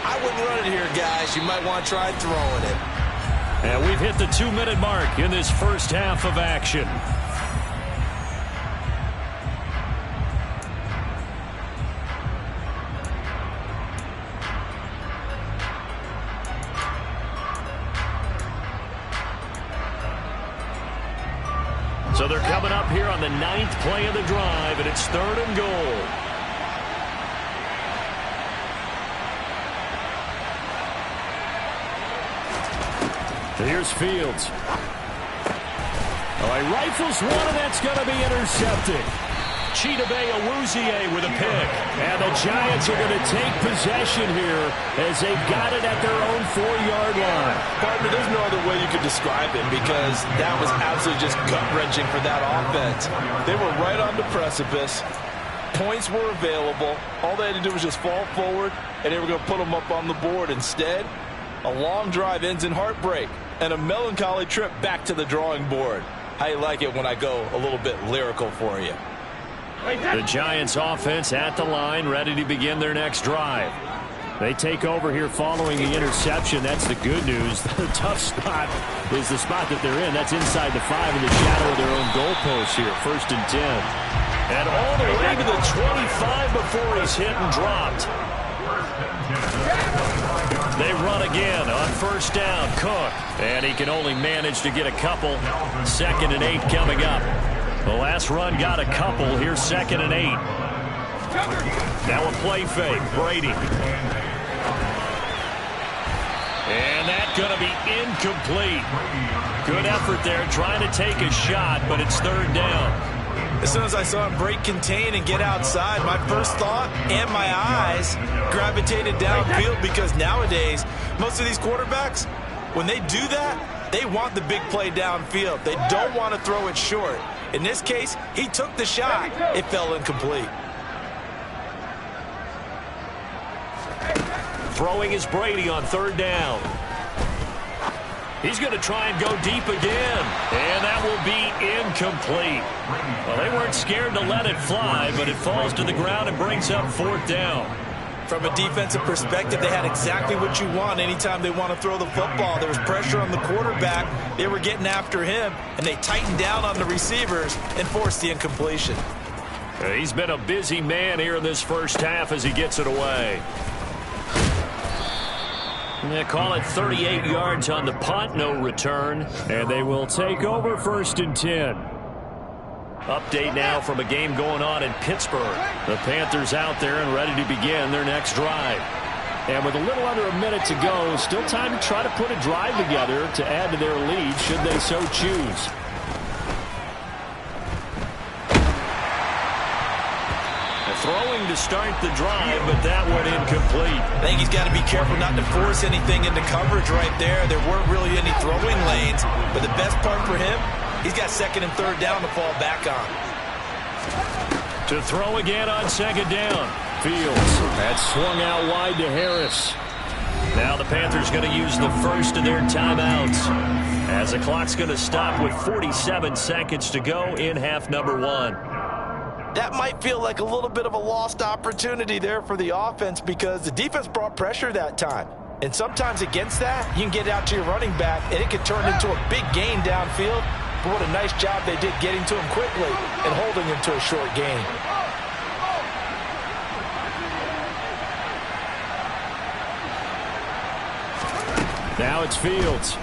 I wouldn't run it here, guys. You might want to try throwing it. And we've hit the 2-minute mark in this first half of action. So they're coming up here on the 9th play of the drive, and it's 3rd and goal. Here's Fields. All right, rifles one, and that's going to be intercepted. Chidobe Awuzie with a pick. And the Giants are going to take possession here as they've got it at their own 4-yard line. Partner, there's no other way you could describe it because that was absolutely just gut-wrenching for that offense. They were right on the precipice. Points were available. All they had to do was just fall forward, and they were going to put them up on the board. Instead, a long drive ends in heartbreak and a melancholy trip back to the drawing board. How you like it when I go a little bit lyrical for you? The Giants offense at the line, ready to begin their next drive. They take over here following the interception. That's the good news. The tough spot is the spot that they're in. That's inside the 5 in the shadow of their own goalpost here. 1st and 10. And all the way to the 25 before he's hit and dropped. They run again on 1st down. Cook. And he can only manage to get a couple. 2nd and 8 coming up. The last run got a couple. Here's 2nd and 8. Now a play fake. Brady. And that's going to be incomplete. Good effort there trying to take a shot, but it's 3rd down. As soon as I saw him break contain and get outside, my first thought and my eyes gravitated downfield because nowadays, most of these quarterbacks, when they do that, they want the big play downfield. They don't want to throw it short. In this case, he took the shot. It fell incomplete. Throwing is Brady on 3rd down. He's going to try and go deep again. And that will be incomplete. Well, they weren't scared to let it fly, but it falls to the ground and brings up 4th down. From a defensive perspective, they had exactly what you want anytime they want to throw the football. There was pressure on the quarterback. They were getting after him, and they tightened down on the receivers and forced the incompletion. He's been a busy man here in this first half as he gets it away. They call it 38 yards on the punt, no return, and they will take over 1st and 10. Update now from a game going on in Pittsburgh. The Panthers out there and ready to begin their next drive. And with a little under a minute to go, still time to try to put a drive together to add to their lead should they so choose. Throwing to start the drive, but that one incomplete. I think he's got to be careful not to force anything into coverage right there. There weren't really any throwing lanes, but the best part for him, he's got 2nd and 3rd down to fall back on. To throw again on 2nd down. Fields. That's swung out wide to Harris. Now the Panthers going to use the first of their timeouts as the clock's going to stop with 47 seconds to go in half number 1. That might feel like a little bit of a lost opportunity there for the offense because the defense brought pressure that time. And sometimes against that, you can get out to your running back, and it could turn into a big gain downfield. But what a nice job they did getting to him quickly and holding him to a short gain. Now it's Fields.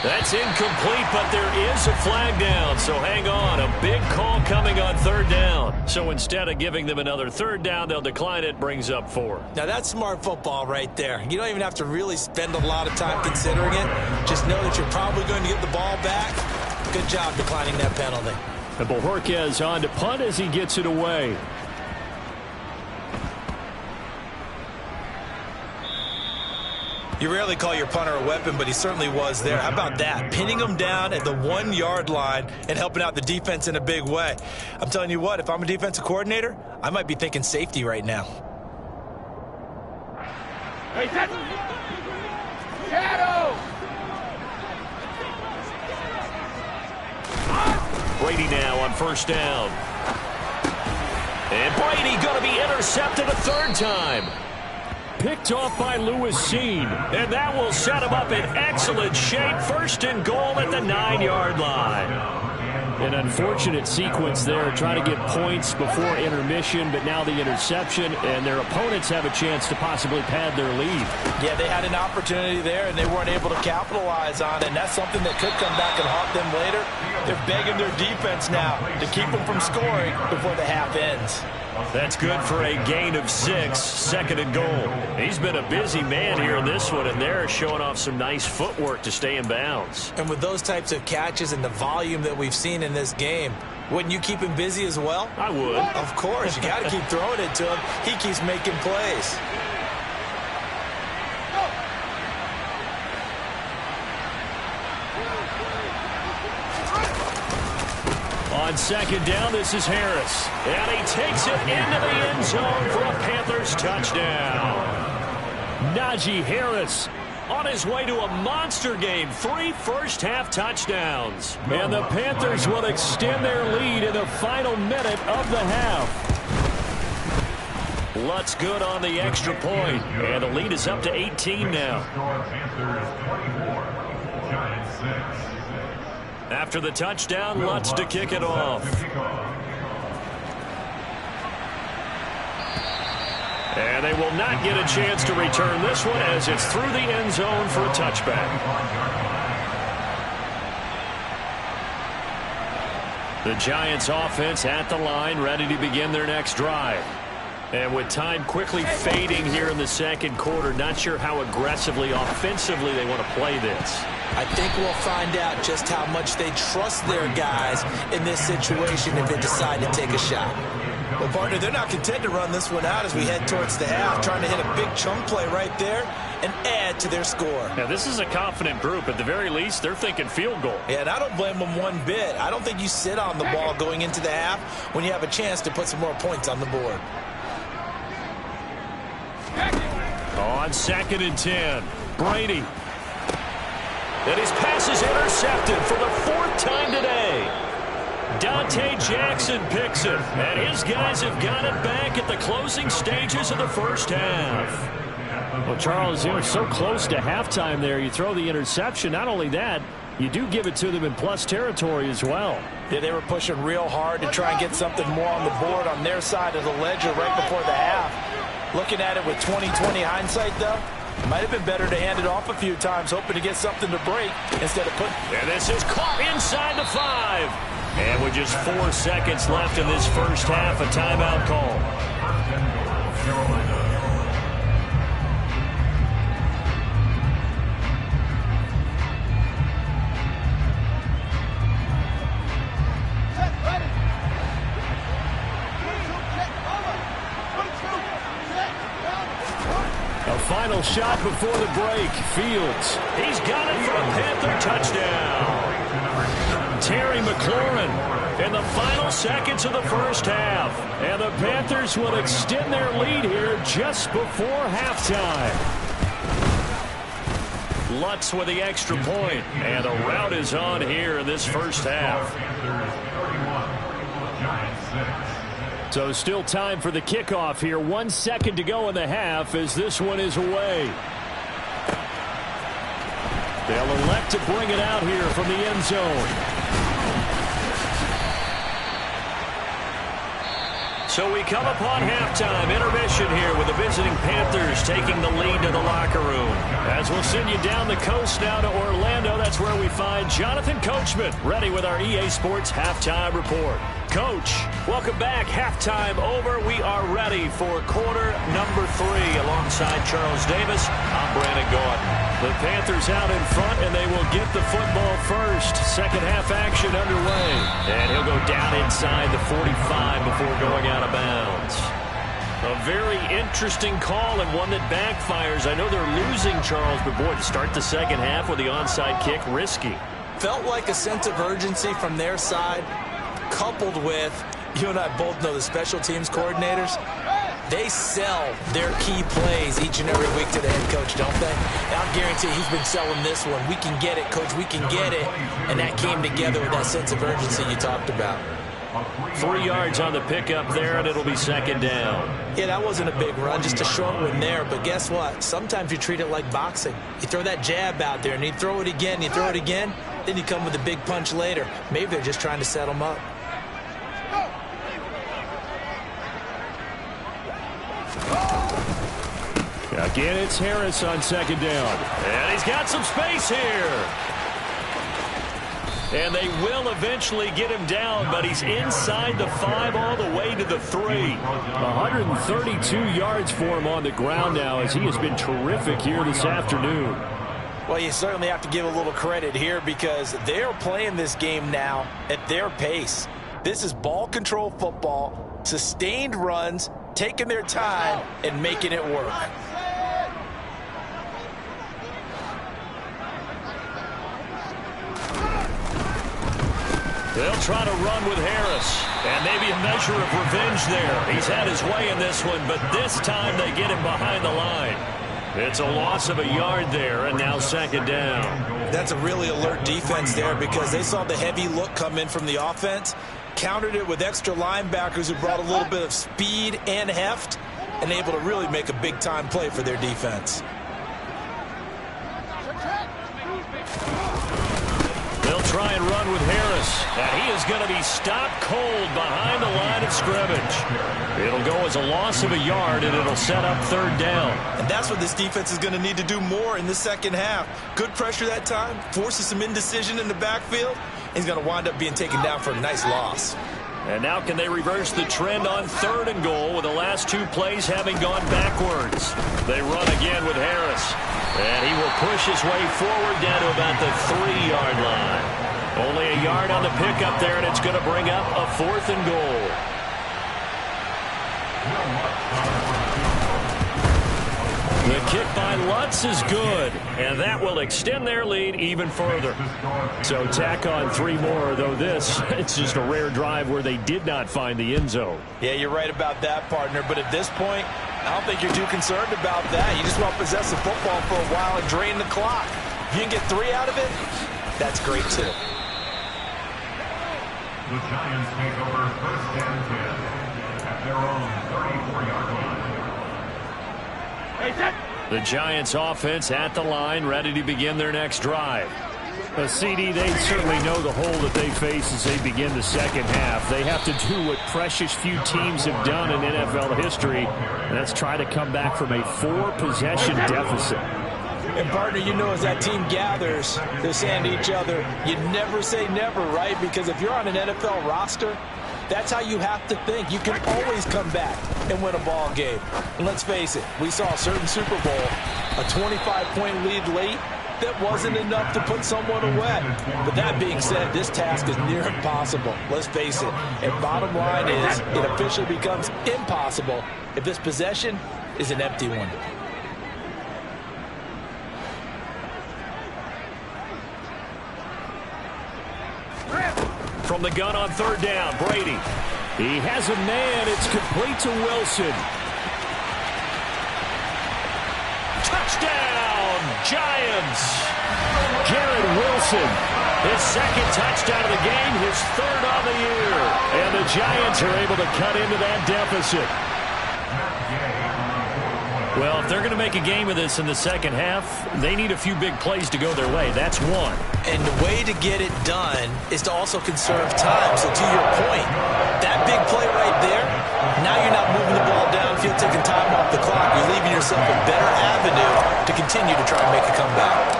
That's incomplete, but there is a flag down, so hang on. A big call coming on 3rd down. So instead of giving them another 3rd down, they'll decline it, brings up 4. Now that's smart football right there. You don't even have to really spend a lot of time considering it. Just know that you're probably going to get the ball back. Good job declining that penalty. And Bojorquez on to punt as he gets it away. You rarely call your punter a weapon, but he certainly was there. How about that? Pinning him down at the 1-yard line and helping out the defense in a big way. I'm telling you what, if I'm a defensive coordinator, I might be thinking safety right now. Hey, Shadow! Brady now on first down. And Brady going to be intercepted a third time. Picked off by Lewis Cine. And that will set him up in excellent shape. First and goal at the 9-yard line. An unfortunate sequence there, trying to get points before intermission, but now the interception, and their opponents have a chance to possibly pad their lead. Yeah, they had an opportunity there, and they weren't able to capitalize on it, and that's something that could come back and haunt them later. They're begging their defense now to keep them from scoring before the half ends. That's good for a gain of 6, second and goal. He's been a busy man here in this one, and they're showing off some nice footwork to stay in bounds. And with those types of catches and the volume that we've seen in this game, wouldn't you keep him busy as well? I would. Of course. You got to keep throwing it to him. He keeps making plays. On second down, this is Harris. And he takes it into the end zone for a Panthers touchdown. Najee Harris on his way to a monster game. 3 first-half touchdowns. And the Panthers will extend their lead in the final minute of the half. Lutz good on the extra point. And the lead is up to 18 now. After the touchdown, Lutz to kick it off. And they will not get a chance to return this one as it's through the end zone for a touchback. The Giants offense at the line, ready to begin their next drive. And with time quickly fading here in the second quarter, not sure how aggressively, offensively they want to play this. I think we'll find out just how much they trust their guys in this situation if they decide to take a shot. Well, partner, they're not content to run this one out as we head towards the half, trying to hit a big chunk play right there and add to their score. Now, this is a confident group. At the very least, they're thinking field goal. Yeah, and I don't blame them one bit. I don't think you sit on the ball going into the half when you have a chance to put some more points on the board. On second and 10, Brady. And his pass is intercepted for the 4th time today. Dante Jackson picks it, and his guys have got it back at the closing stages of the first half. Well, Charles, you were so close to halftime there. You throw the interception. Not only that, you do give it to them in plus territory as well. Yeah, they were pushing real hard to try and get something more on the board on their side of the ledger right before the half. Looking at it with 20/20 hindsight, though, it might have been better to hand it off a few times, hoping to get something to break instead of putting. And this is caught inside the 5. And with just 4 seconds left in this first half, a timeout call. Final shot before the break. Fields. He's got it for a Panther touchdown. Terry McLaurin in the final seconds of the first half. And the Panthers will extend their lead here just before halftime. Lutz with the extra point. And the rout is on here in this first half. So still time for the kickoff here. 1 second to go in the half as this one is away. They'll elect to bring it out here from the end zone. So we come upon halftime, intermission here with the visiting Panthers taking the lead to the locker room. As we'll send you down the coast now to Orlando, that's where we find Jonathan Coachman ready with our EA Sports Halftime Report. Coach, welcome back. Halftime over. We are ready for quarter number 3. Alongside Charles Davis, I'm Brandon Gordon. The Panthers out in front, and they will get the football first. Second half action underway. And he'll go down inside the 45 before going out of bounds. A very interesting call and one that backfires. I know they're losing, Charles, but boy, to start the second half with the onside kick, risky. Felt like a sense of urgency from their side, coupled with, you and I both know the special teams coordinators, they sell their key plays each and every week to the head coach, don't they? And I'll guarantee he's been selling this one. We can get it, coach, we can get it. And that came together with that sense of urgency you talked about. 3 yards on the pickup there, and it'll be second down. Yeah, that wasn't a big run, just a short one there. But guess what? Sometimes you treat it like boxing. You throw that jab out there, and you throw it again, you throw it again, then you come with a big punch later. Maybe they're just trying to set them up. Again, it's Harris on second down. And he's got some space here. And they will eventually get him down, but he's inside the 5 all the way to the 3. 132 yards for him on the ground now, as he has been terrific here this afternoon. Well, you certainly have to give a little credit here because they're playing this game now at their pace. This is ball control football, sustained runs, taking their time and making it work. They'll try to run with Harris, and maybe a measure of revenge there. He's had his way in this one, but this time they get him behind the line. It's a loss of a yard there, and now second down. That's a really alert defense there because they saw the heavy look come in from the offense, countered it with extra linebackers who brought a little bit of speed and heft, and able to really make a big-time play for their defense. They'll try and run with Harris, and he is going to be stopped cold behind the line of scrimmage. It'll go as a loss of a yard, and it'll set up third down. And that's what this defense is going to need to do more in the second half. Good pressure that time, forces some indecision in the backfield. He's going to wind up being taken down for a nice loss. And now can they reverse the trend on 3rd and goal with the last 2 plays having gone backwards? They run again with Harris. And he will push his way forward down to about the 3-yard line. Only a yard on the pickup there, and it's going to bring up a 4th and goal. The kick by Lutz is good, and that will extend their lead even further. So tack on 3 more, though this, it's just a rare drive where they did not find the end zone. Yeah, you're right about that, partner. But at this point, I don't think you're too concerned about that. You just want to possess the football for a while and drain the clock. If you can get 3 out of it, that's great, too. The Giants take over 1st and 10 at their own 34-yard line. The Giants offense at the line, ready to begin their next drive. CD, they certainly know the hole that they face as they begin the second half. They have to do what precious few teams have done in NFL history, and that's try to come back from a 4-possession deficit. And, partner, you know as that team gathers, they're saying to each other, you never say never, right? Because if you're on an NFL roster, that's how you have to think. You can always come back and win a ball game. And let's face it, we saw a certain Super Bowl, a 25-point lead late, that wasn't enough to put someone away. But that being said, this task is near impossible. Let's face it. And bottom line is, it officially becomes impossible if this possession is an empty one. From the gun on 3rd down, Brady. He has a man. It's complete to Wilson. Touchdown, Giants. Garrett Wilson, his 2nd touchdown of the game, his 3rd on the year. And the Giants are able to cut into that deficit. Well, if they're going to make a game of this in the second half, they need a few big plays to go their way. That's one. And the way to get it done is to also conserve time. So to your point, that big play right there, now you're not moving the ball downfield, taking time off the clock. You're leaving yourself a better avenue to continue to try and make a comeback.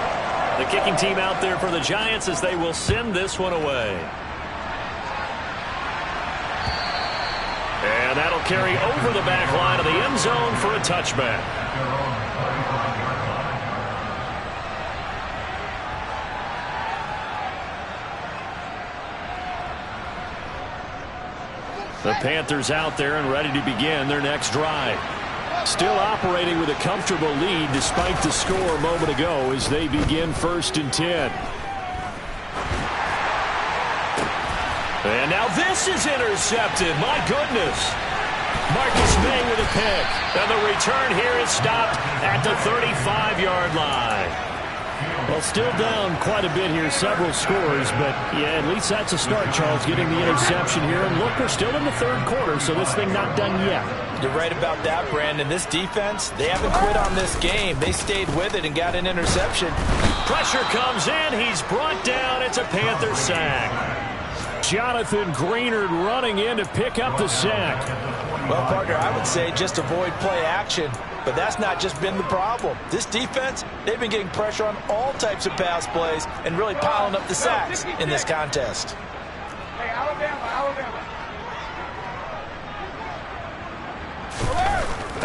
The kicking team out there for the Giants as they will send this one away. And that'll carry over the back line of the end zone for a touchback. The Panthers out there and ready to begin their next drive. Still operating with a comfortable lead despite the score a moment ago as they begin 1st and 10. And now this is intercepted. My goodness. Marcus May with a pick. And the return here is stopped at the 35-yard line. Well, still down quite a bit here, several scores, but yeah, at least that's a start, Charles, getting the interception here. And look, we're still in the 3rd quarter, so this thing not done yet. You're right about that, Brandon. This defense, they haven't quit on this game. They stayed with it and got an interception. Pressure comes in. He's brought down. It's a Panther sack. Jonathan Greenard running in to pick up the sack. Well, partner, I would say just avoid play action, but that's not just been the problem. This defense, they've been getting pressure on all types of pass plays and really piling up the sacks in this contest. Hey, Alabama.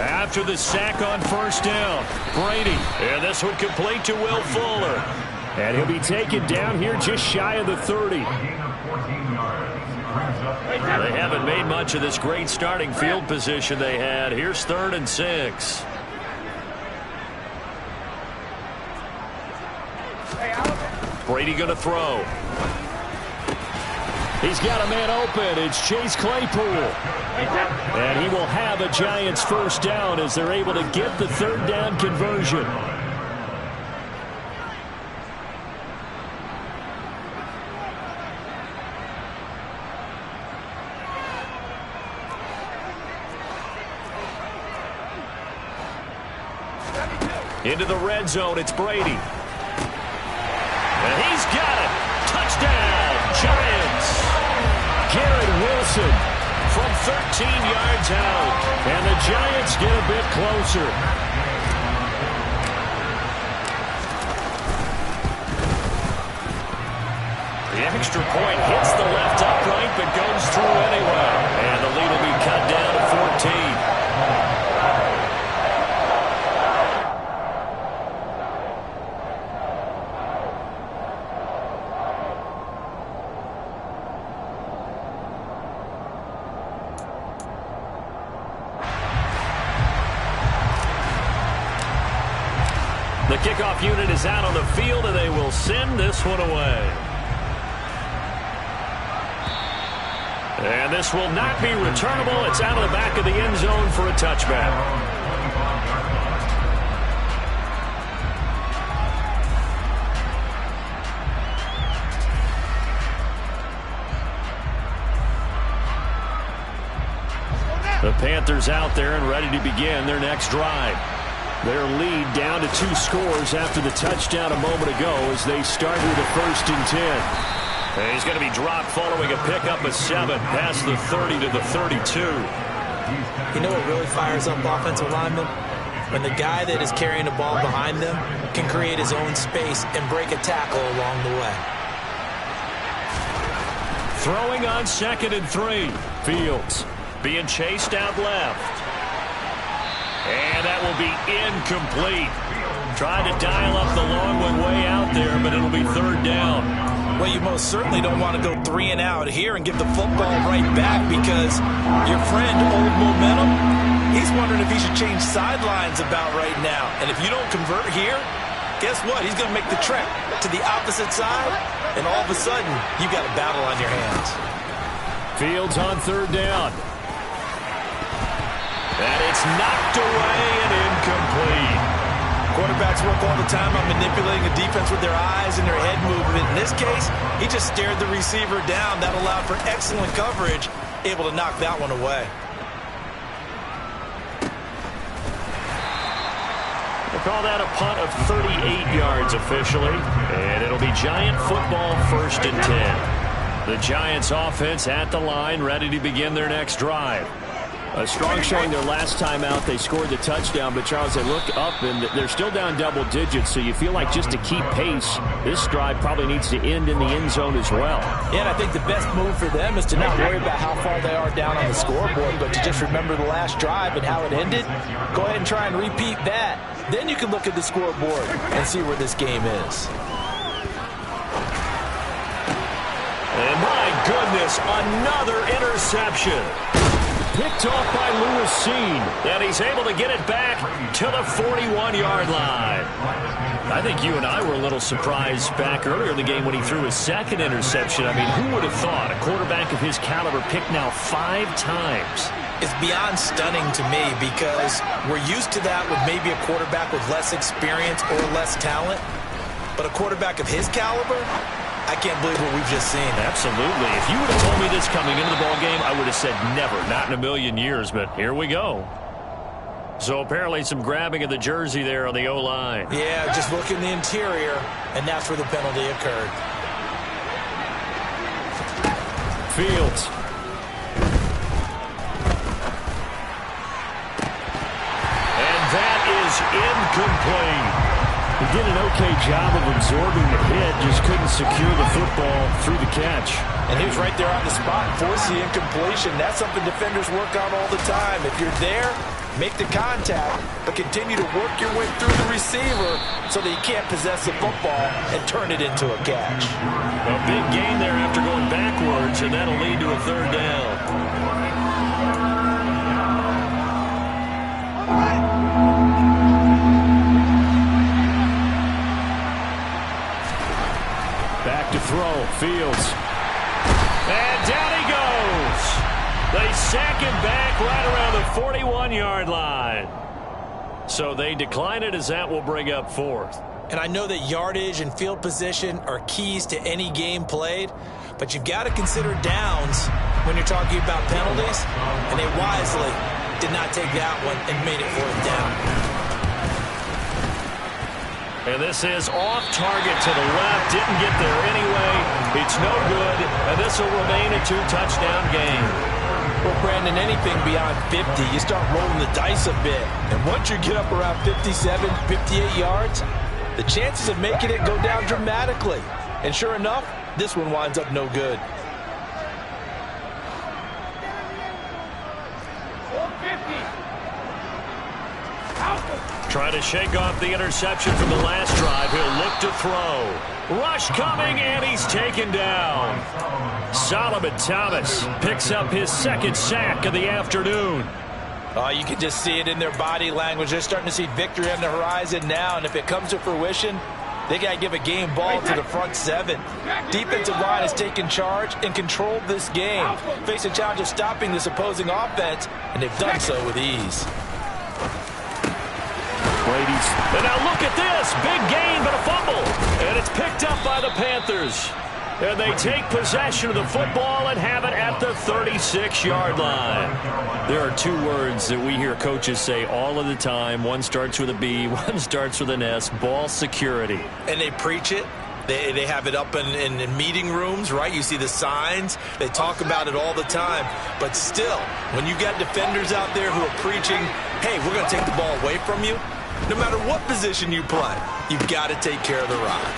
After the sack on 1st down, Brady. And this one complete to Will Fuller. And he'll be taken down here just shy of the 30. They haven't made much of this great starting field position they had. Here's 3rd and 6. Brady going to throw. He's got a man open. It's Chase Claypool. And he will have a Giants 1st down as they're able to get the 3rd down conversion. Into the red zone, it's Brady. And he's got it. Touchdown, Giants. Garrett Wilson from 13 yards out. And the Giants get a bit closer. The extra point hits the left upright but goes through anyway. And the lead will be cut down to 14. The kickoff unit is out on the field, and they will send this one away. And this will not be returnable. It's out of the back of the end zone for a touchback. The Panthers out there and ready to begin their next drive. Their lead down to 2 scores after the touchdown a moment ago as they start with a 1st and 10. And he's going to be dropped following a pickup of 7 past the 30 to the 32. You know what really fires up offensive linemen? When the guy that is carrying the ball behind them can create his own space and break a tackle along the way. Throwing on 2nd and 3. Fields being chased out left. And that will be incomplete. Trying to dial up the long one way out there, but it'll be 3rd down. Well, you most certainly don't want to go 3 and out here and give the football right back because your friend, Old Momentum, he's wondering if he should change sidelines about right now. And if you don't convert here, guess what? He's going to make the trek to the opposite side, and all of a sudden, you've got a battle on your hands. Fields on 3rd down. And it's knocked away and incomplete. Quarterbacks work all the time on manipulating a defense with their eyes and their head movement. In this case, he just stared the receiver down. That allowed for excellent coverage, able to knock that one away. We'll call that a punt of 38 yards officially. And it'll be Giant football 1st and 10. The Giants offense at the line, ready to begin their next drive. A strong showing their last time out. They scored the touchdown, but Charles, they look up and they're still down double digits, so you feel like just to keep pace, this drive probably needs to end in the end zone as well. Yeah, and I think the best move for them is to not worry about how far they are down on the scoreboard, but to just remember the last drive and how it ended. Go ahead and try and repeat that. Then you can look at the scoreboard and see where this game is. And my goodness, another interception. Picked off by Lewis Cine. And he's able to get it back to the 41-yard line. I think you and I were a little surprised back earlier in the game when he threw his second interception. I mean, who would have thought a quarterback of his caliber picked now 5 times? It's beyond stunning to me because we're used to that with maybe a quarterback with less experience or less talent. But a quarterback of his caliber, I can't believe what we've just seen. Absolutely. If you would have told me this coming into the ballgame, I would have said never, not in a million years, but here we go. So apparently some grabbing of the jersey there on the O-line. Yeah, just look in the interior, and that's where the penalty occurred. Fields. And that is incomplete. He did an okay job of absorbing the hit, just couldn't secure the football through the catch. And he was right there on the spot, force the incompletion. That's something defenders work on all the time. If you're there, make the contact, but continue to work your way through the receiver so that you can't possess the football and turn it into a catch. A big gain there after going backwards, and that'll lead to a third down. Back to throw, Fields. And down he goes. They sack him back right around the 41-yard line. So they decline it as that will bring up 4th. And I know that yardage and field position are keys to any game played, but you've got to consider downs when you're talking about penalties, and they wisely did not take that one and made it 4th down. And this is off target to the left. Didn't get there anyway. It's no good. And this will remain a 2-touchdown game. Well, Brandon, anything beyond 50, you start rolling the dice a bit. And once you get up around 57, 58 yards, the chances of making it go down dramatically. And sure enough, this one winds up no good. Trying to shake off the interception from the last drive. He'll look to throw. Rush coming, and he's taken down. Solomon Thomas picks up his 2nd sack of the afternoon. You can just see it in their body language. They're starting to see victory on the horizon now, and if it comes to fruition, they got to give a game ball to the front 7. Defensive line has taken charge and controlled this game. Face a challenge of stopping this opposing offense, and they've done so with ease. Brady's. And now look at this. Big gain, but a fumble. And it's picked up by the Panthers. And they take possession of the football and have it at the 36-yard line. There are 2 words that we hear coaches say all of the time. One starts with a B, one starts with an S. Ball security. And they preach it. They have it up in meeting rooms, right? You see the signs. They talk about it all the time. But still, when you got defenders out there who are preaching, hey, we're going to take the ball away from you, no matter what position you play, you've got to take care of the rock.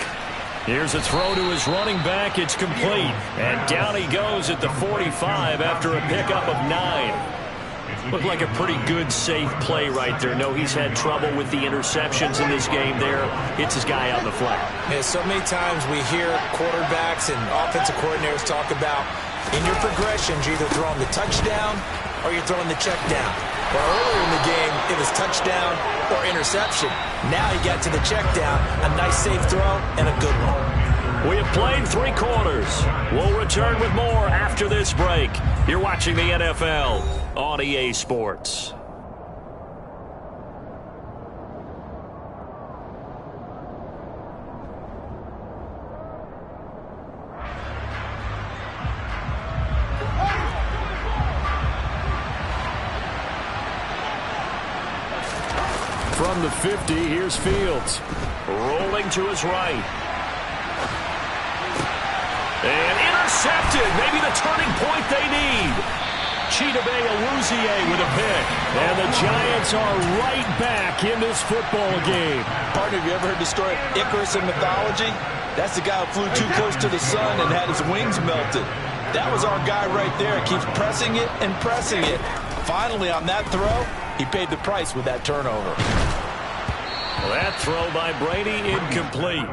Here's a throw to his running back. It's complete. And down he goes at the 45 after a pickup of 9. Looked like a pretty good, safe play right there. No, he's had trouble with the interceptions in this game there. Hits his guy out in the flat. Yeah, so many times we hear quarterbacks and offensive coordinators talk about in your progressions, you're either throwing the touchdown or you're throwing the check down. Well, earlier in the game, it was touchdown or interception. Now he got to the check down, a nice safe throw, and a good one. We have played 3 quarters. We'll return with more after this break. You're watching the NFL on EA Sports. From the 50, here's Fields. Rolling to his right. And intercepted. Maybe the turning point they need. Chidobe Awuzie with a pick. And the Giants are right back in this football game. Partner, have you ever heard the story of Icarus in mythology? That's the guy who flew too close to the sun and had his wings melted. That was our guy right there. He keeps pressing it and pressing it. Finally, on that throw, he paid the price with that turnover. That throw by Brady incomplete.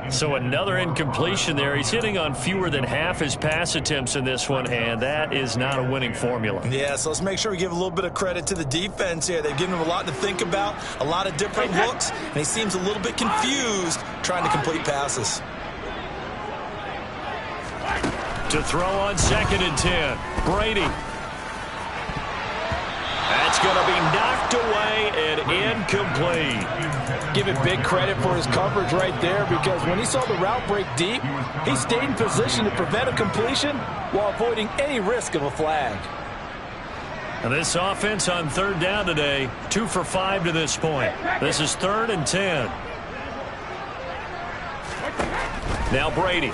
So another incompletion there. He's hitting on fewer than half his pass attempts in this one, and that is not a winning formula. Yeah, so let's make sure we give a little bit of credit to the defense here. They've given him a lot to think about, a lot of different looks, and he seems a little bit confused trying to complete passes. To throw on 2nd and 10. Brady. That's going to be knocked away and incomplete. Give it big credit for his coverage right there, because when he saw the route break deep, he stayed in position to prevent a completion while avoiding any risk of a flag. And this offense on 3rd down today, 2 for 5 to this point. This is 3rd and 10. Now Brady.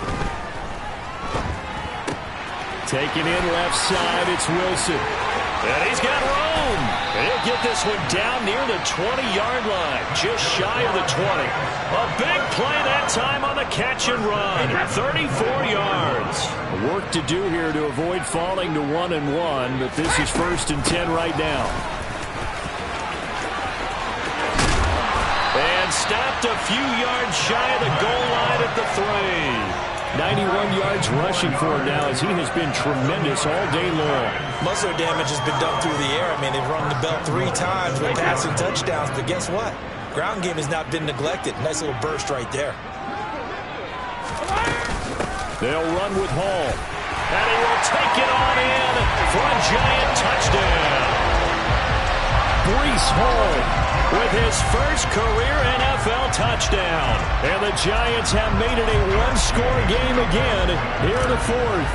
Taking in left side, it's Wilson. And he's got room. And he'll get this one down near the 20-yard line, just shy of the 20. A big play that time on the catch and run. 34 yards. Work to do here to avoid falling to 1-1, but this is 1st and 10 right now. And stopped a few yards shy of the goal line at the 3. 91 yards rushing for him now, as he has been tremendous all day long. Most of their damage has been done through the air. I mean, they've rung the bell 3 times with passing touchdowns, but guess what? Ground game has not been neglected. Nice little burst right there. They'll run with Hall. And he will take it on in for a giant touchdown. Breece Hall with his first career NFL touchdown. And the Giants have made it a one-score game again here in the 4th.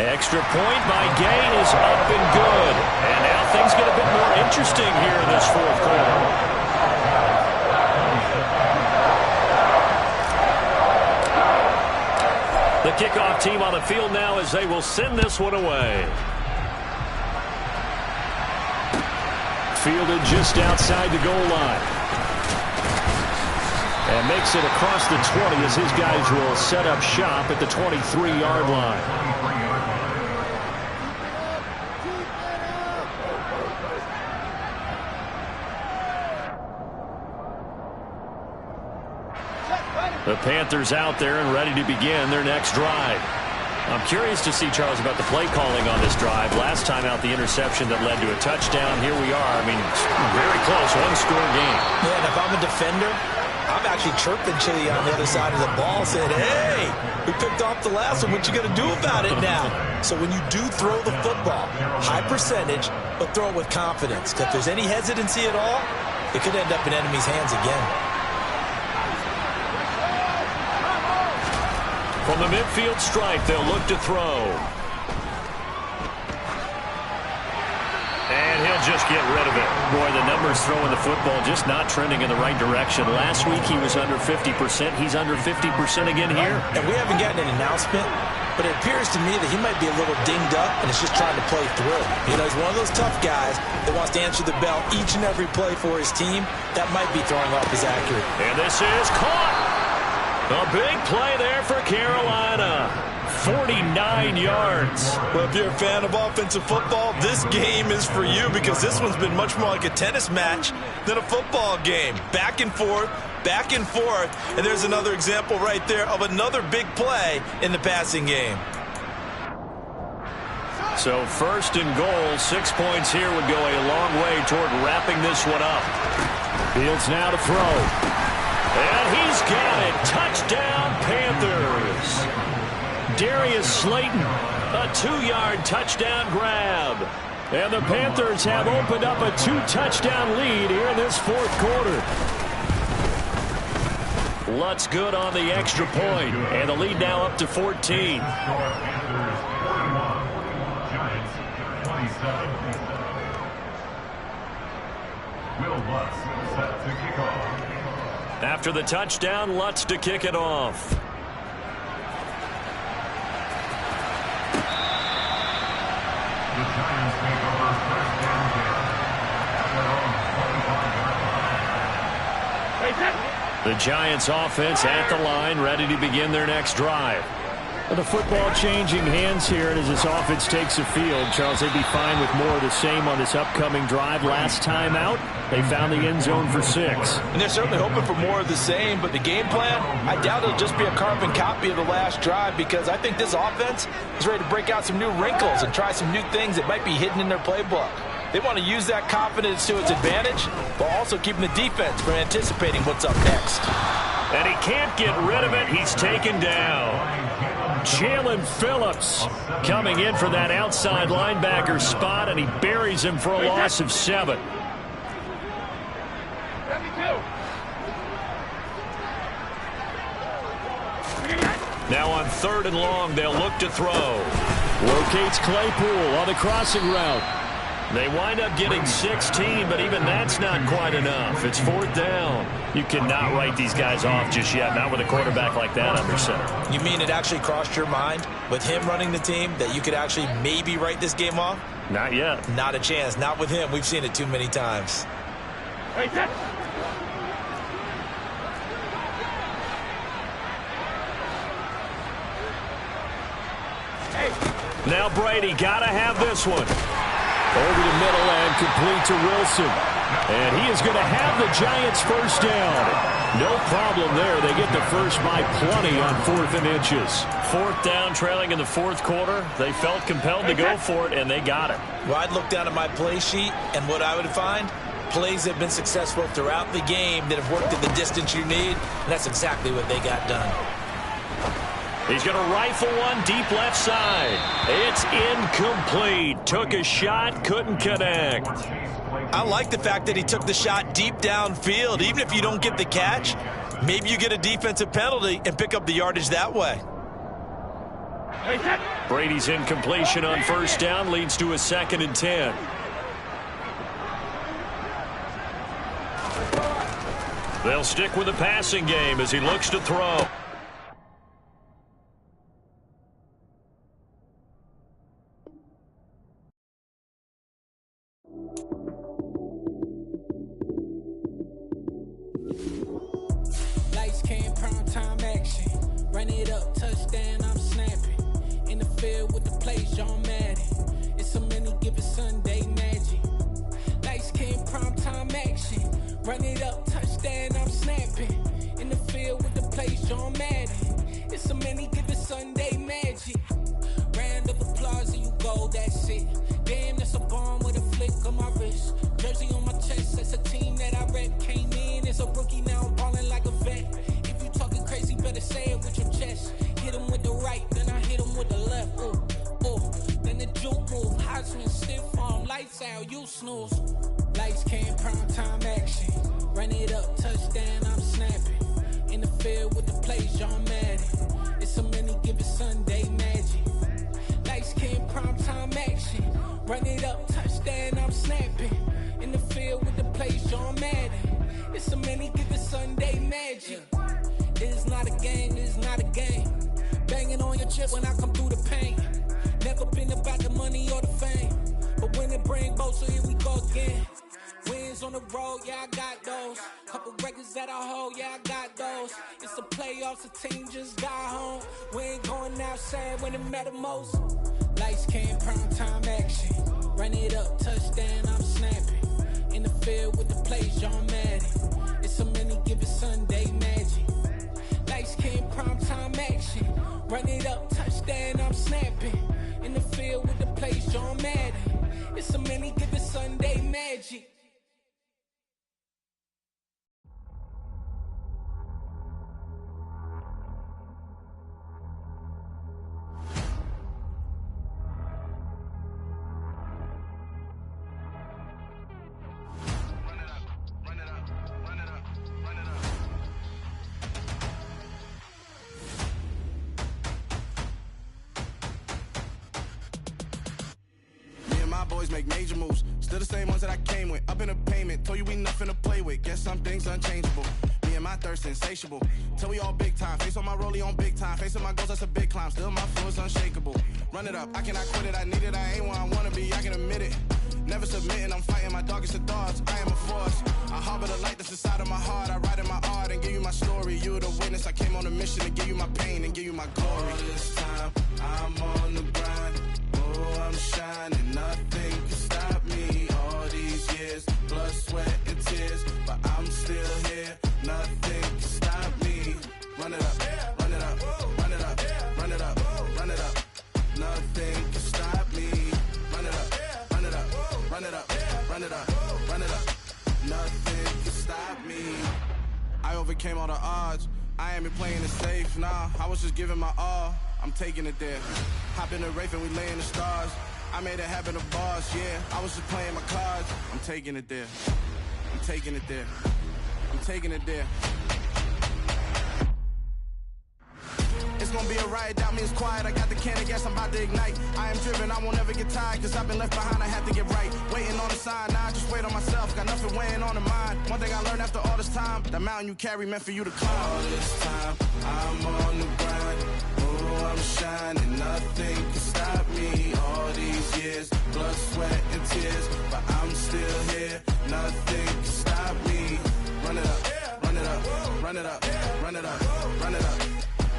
Extra point by Gain is up and good. And now things get a bit more interesting here in this 4th quarter. The kickoff team on the field now as they will send this one away. Fielded just outside the goal line. And makes it across the 20 as his guys will set up shop at the 23-yard line. The Panthers out there and ready to begin their next drive. I'm curious to see, Charles, about the play calling on this drive. Last time out, the interception that led to a touchdown. Here we are. I mean, very close, one-score game. Yeah, and if I'm a defender, I'm actually chirping Chili on the other side of the ball, saying, hey, we picked off the last one. What you going to do about it now? So when you do throw the football, high percentage, but throw it with confidence. If there's any hesitancy at all, it could end up in enemy's hands again. From the midfield stripe, they'll look to throw. And he'll just get rid of it. Boy, the numbers throwing the football just not trending in the right direction. Last week he was under 50%. He's under 50% again here. And we haven't gotten an announcement, but it appears to me that he might be a little dinged up and is just trying to play through. You know, he's one of those tough guys that wants to answer the bell each and every play for his team. That might be throwing off his accuracy. And this is caught. A big play there for Carolina. 49 yards. Well, if you're a fan of offensive football, this game is for you, because this one's been much more like a tennis match than a football game. Back and forth, and there's another example right there of another big play in the passing game. So 1st and goal, 6 points here would go a long way toward wrapping this one up. Fields now to throw. And he's got it. Touchdown, Panthers. Darius Slayton, a 2-yard touchdown grab. And the Panthers have opened up a 2-touchdown lead here in this 4th quarter. Lutz good on the extra point, and the lead now up to 14. Panthers 41, Giants 27. Will Lutz set to kick off. After the touchdown, Lutz to kick it off. The Giants take over 1st and 10 at their own 25-yard line. The Giants offense at the line, ready to begin their next drive. Well, the football changing hands here, and as this offense takes the field, Charles, they'd be fine with more of the same on this upcoming drive. Last time out, they found the end zone for 6. And they're certainly hoping for more of the same, but the game plan, I doubt it'll just be a carbon copy of the last drive, because I think this offense is ready to break out some new wrinkles and try some new things that might be hidden in their playbook. They want to use that confidence to its advantage, while also keeping the defense from anticipating what's up next. And he can't get rid of it. He's taken down. Jalen Phillips coming in for that outside linebacker spot, and he buries him for a loss of 7. Now on 3rd and long, they'll look to throw. Locates Claypool on the crossing route. They wind up getting 16, but even that's not quite enough. It's 4th down. You cannot write these guys off just yet, not with a quarterback like that under center. You mean it actually crossed your mind with him running the team that you could actually maybe write this game off? Not yet. Not a chance. Not with him. We've seen it too many times. Now Brady got to have this one. Over the middle and complete to Wilson. And he is going to have the Giants first down. No problem there. They get the first by plenty on 4th and inches. 4th down, trailing in the 4th quarter. They felt compelled to go for it, and they got it. Well, I'd look down at my play sheet, and what I would find, plays have been successful throughout the game that have worked at the distance you need, and that's exactly what they got done. He's going to rifle one deep left side. It's incomplete. Took a shot, couldn't connect. I like the fact that he took the shot deep downfield. Even if you don't get the catch, maybe you get a defensive penalty and pick up the yardage that way. Brady's incompletion on 1st down leads to a 2nd and 10. They'll stick with the passing game as he looks to throw. Lights, cam, prime time action. Run it up, touchdown, I'm snapping. In the field with the plays, John Madden. It's a many given Sunday magic. Lights, cam, prime time action. Run it up, touchdown, I'm snapping. In the field with the plays, John Madden. It's a many given Sunday magic. Round of applause and you go, that's it. Damn, that's a bomb with a flick on my wrist. Jersey on my chest, that's a team that I rep. Came in as a rookie, now I'm balling like a vet. If you talking crazy, better say it with your chest. Hit him with the right, then I hit him with the left. Ooh, ooh. Then the juke move, Heisman stiff arm, lights out, you snooze. Lights, cam, prime time action. Run it up, touchdown, I'm snapping. In the field with the plays, John Madden. It's a many given Sunday magic. Lights, cam, prime time action. Run it up, touchdown, I'm snapping. In the field with the plays, John Madden. It's a many given Sunday magic. It is not a game, it is not a game. Banging on your chip when I come through the pain. Never been about the money or the fame. But when it bring both, so here we go again. Wins on the road, yeah, I got those. Couple records that I hold, yeah, I got those. It's the playoffs, the team just got home. We ain't going outside when it matter most. Lights, cam, prime time action. Run it up, touchdown, I'm snapping. In the field with the plays, John Madden. It's a many given Sunday magic. Lights, cam, prime time action. Run it up, touchdown, I'm snapping. In the field with the plays, John Madden. It's a many given Sunday magic. Boys make major moves, still the same ones that I came with. Up in a payment, told you we nothing to play with. Guess some things unchangeable. Me and my thirst insatiable. Till we all big time. Face on my rollie on big time. Facing my goals, that's a big climb. Still my flow is unshakable. Run it up, I cannot quit it. I need it, I ain't where I wanna be. I can admit it. Never submitting, I'm fighting my darkest of thoughts. I am a force. I harbor the light that's inside of my heart. I write in my art and give you my story. story, you the witness. I came on a mission to give you my pain and give you my glory. All this time, I'm on the grind. Oh, I'm shining, nothing can stop me. All these years, blood, sweat, and tears, but I'm still here. Nothing can stop me. Run it up, run it up, run it up, run it up, run it up. Nothing can stop me. Run it up, run it up, run it up, run it up, run it up. Nothing can stop me. I overcame all the odds. I ain't been playing it safe, nah. I was just giving my all. I'm taking it there. Hop in the Wraith and we lay in the stars. I made it happen to boss, yeah. I was just playing my cards. I'm taking it there. I'm taking it there. I'm taking it there. It's gonna be a riot, doubt me it's quiet. I got the can of gas, I'm about to ignite. I am driven, I won't ever get tired, cause I've been left behind, I have to get right. Waiting on the sign, now I just wait on myself. Got nothing weighing on the mind. One thing I learned after all this time, the mountain you carry meant for you to climb. All this time, I'm on the grind. Oh, I'm shining, nothing can stop me. All these years, blood, sweat, and tears, but I'm still here. Nothing can stop me. Run it up, run it up, run it up, run it up, run it up.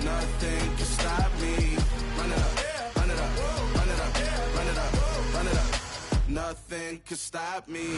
Nothing can stop me. Run it up, run it up, run it up, run it up, run it up. Nothing can stop me.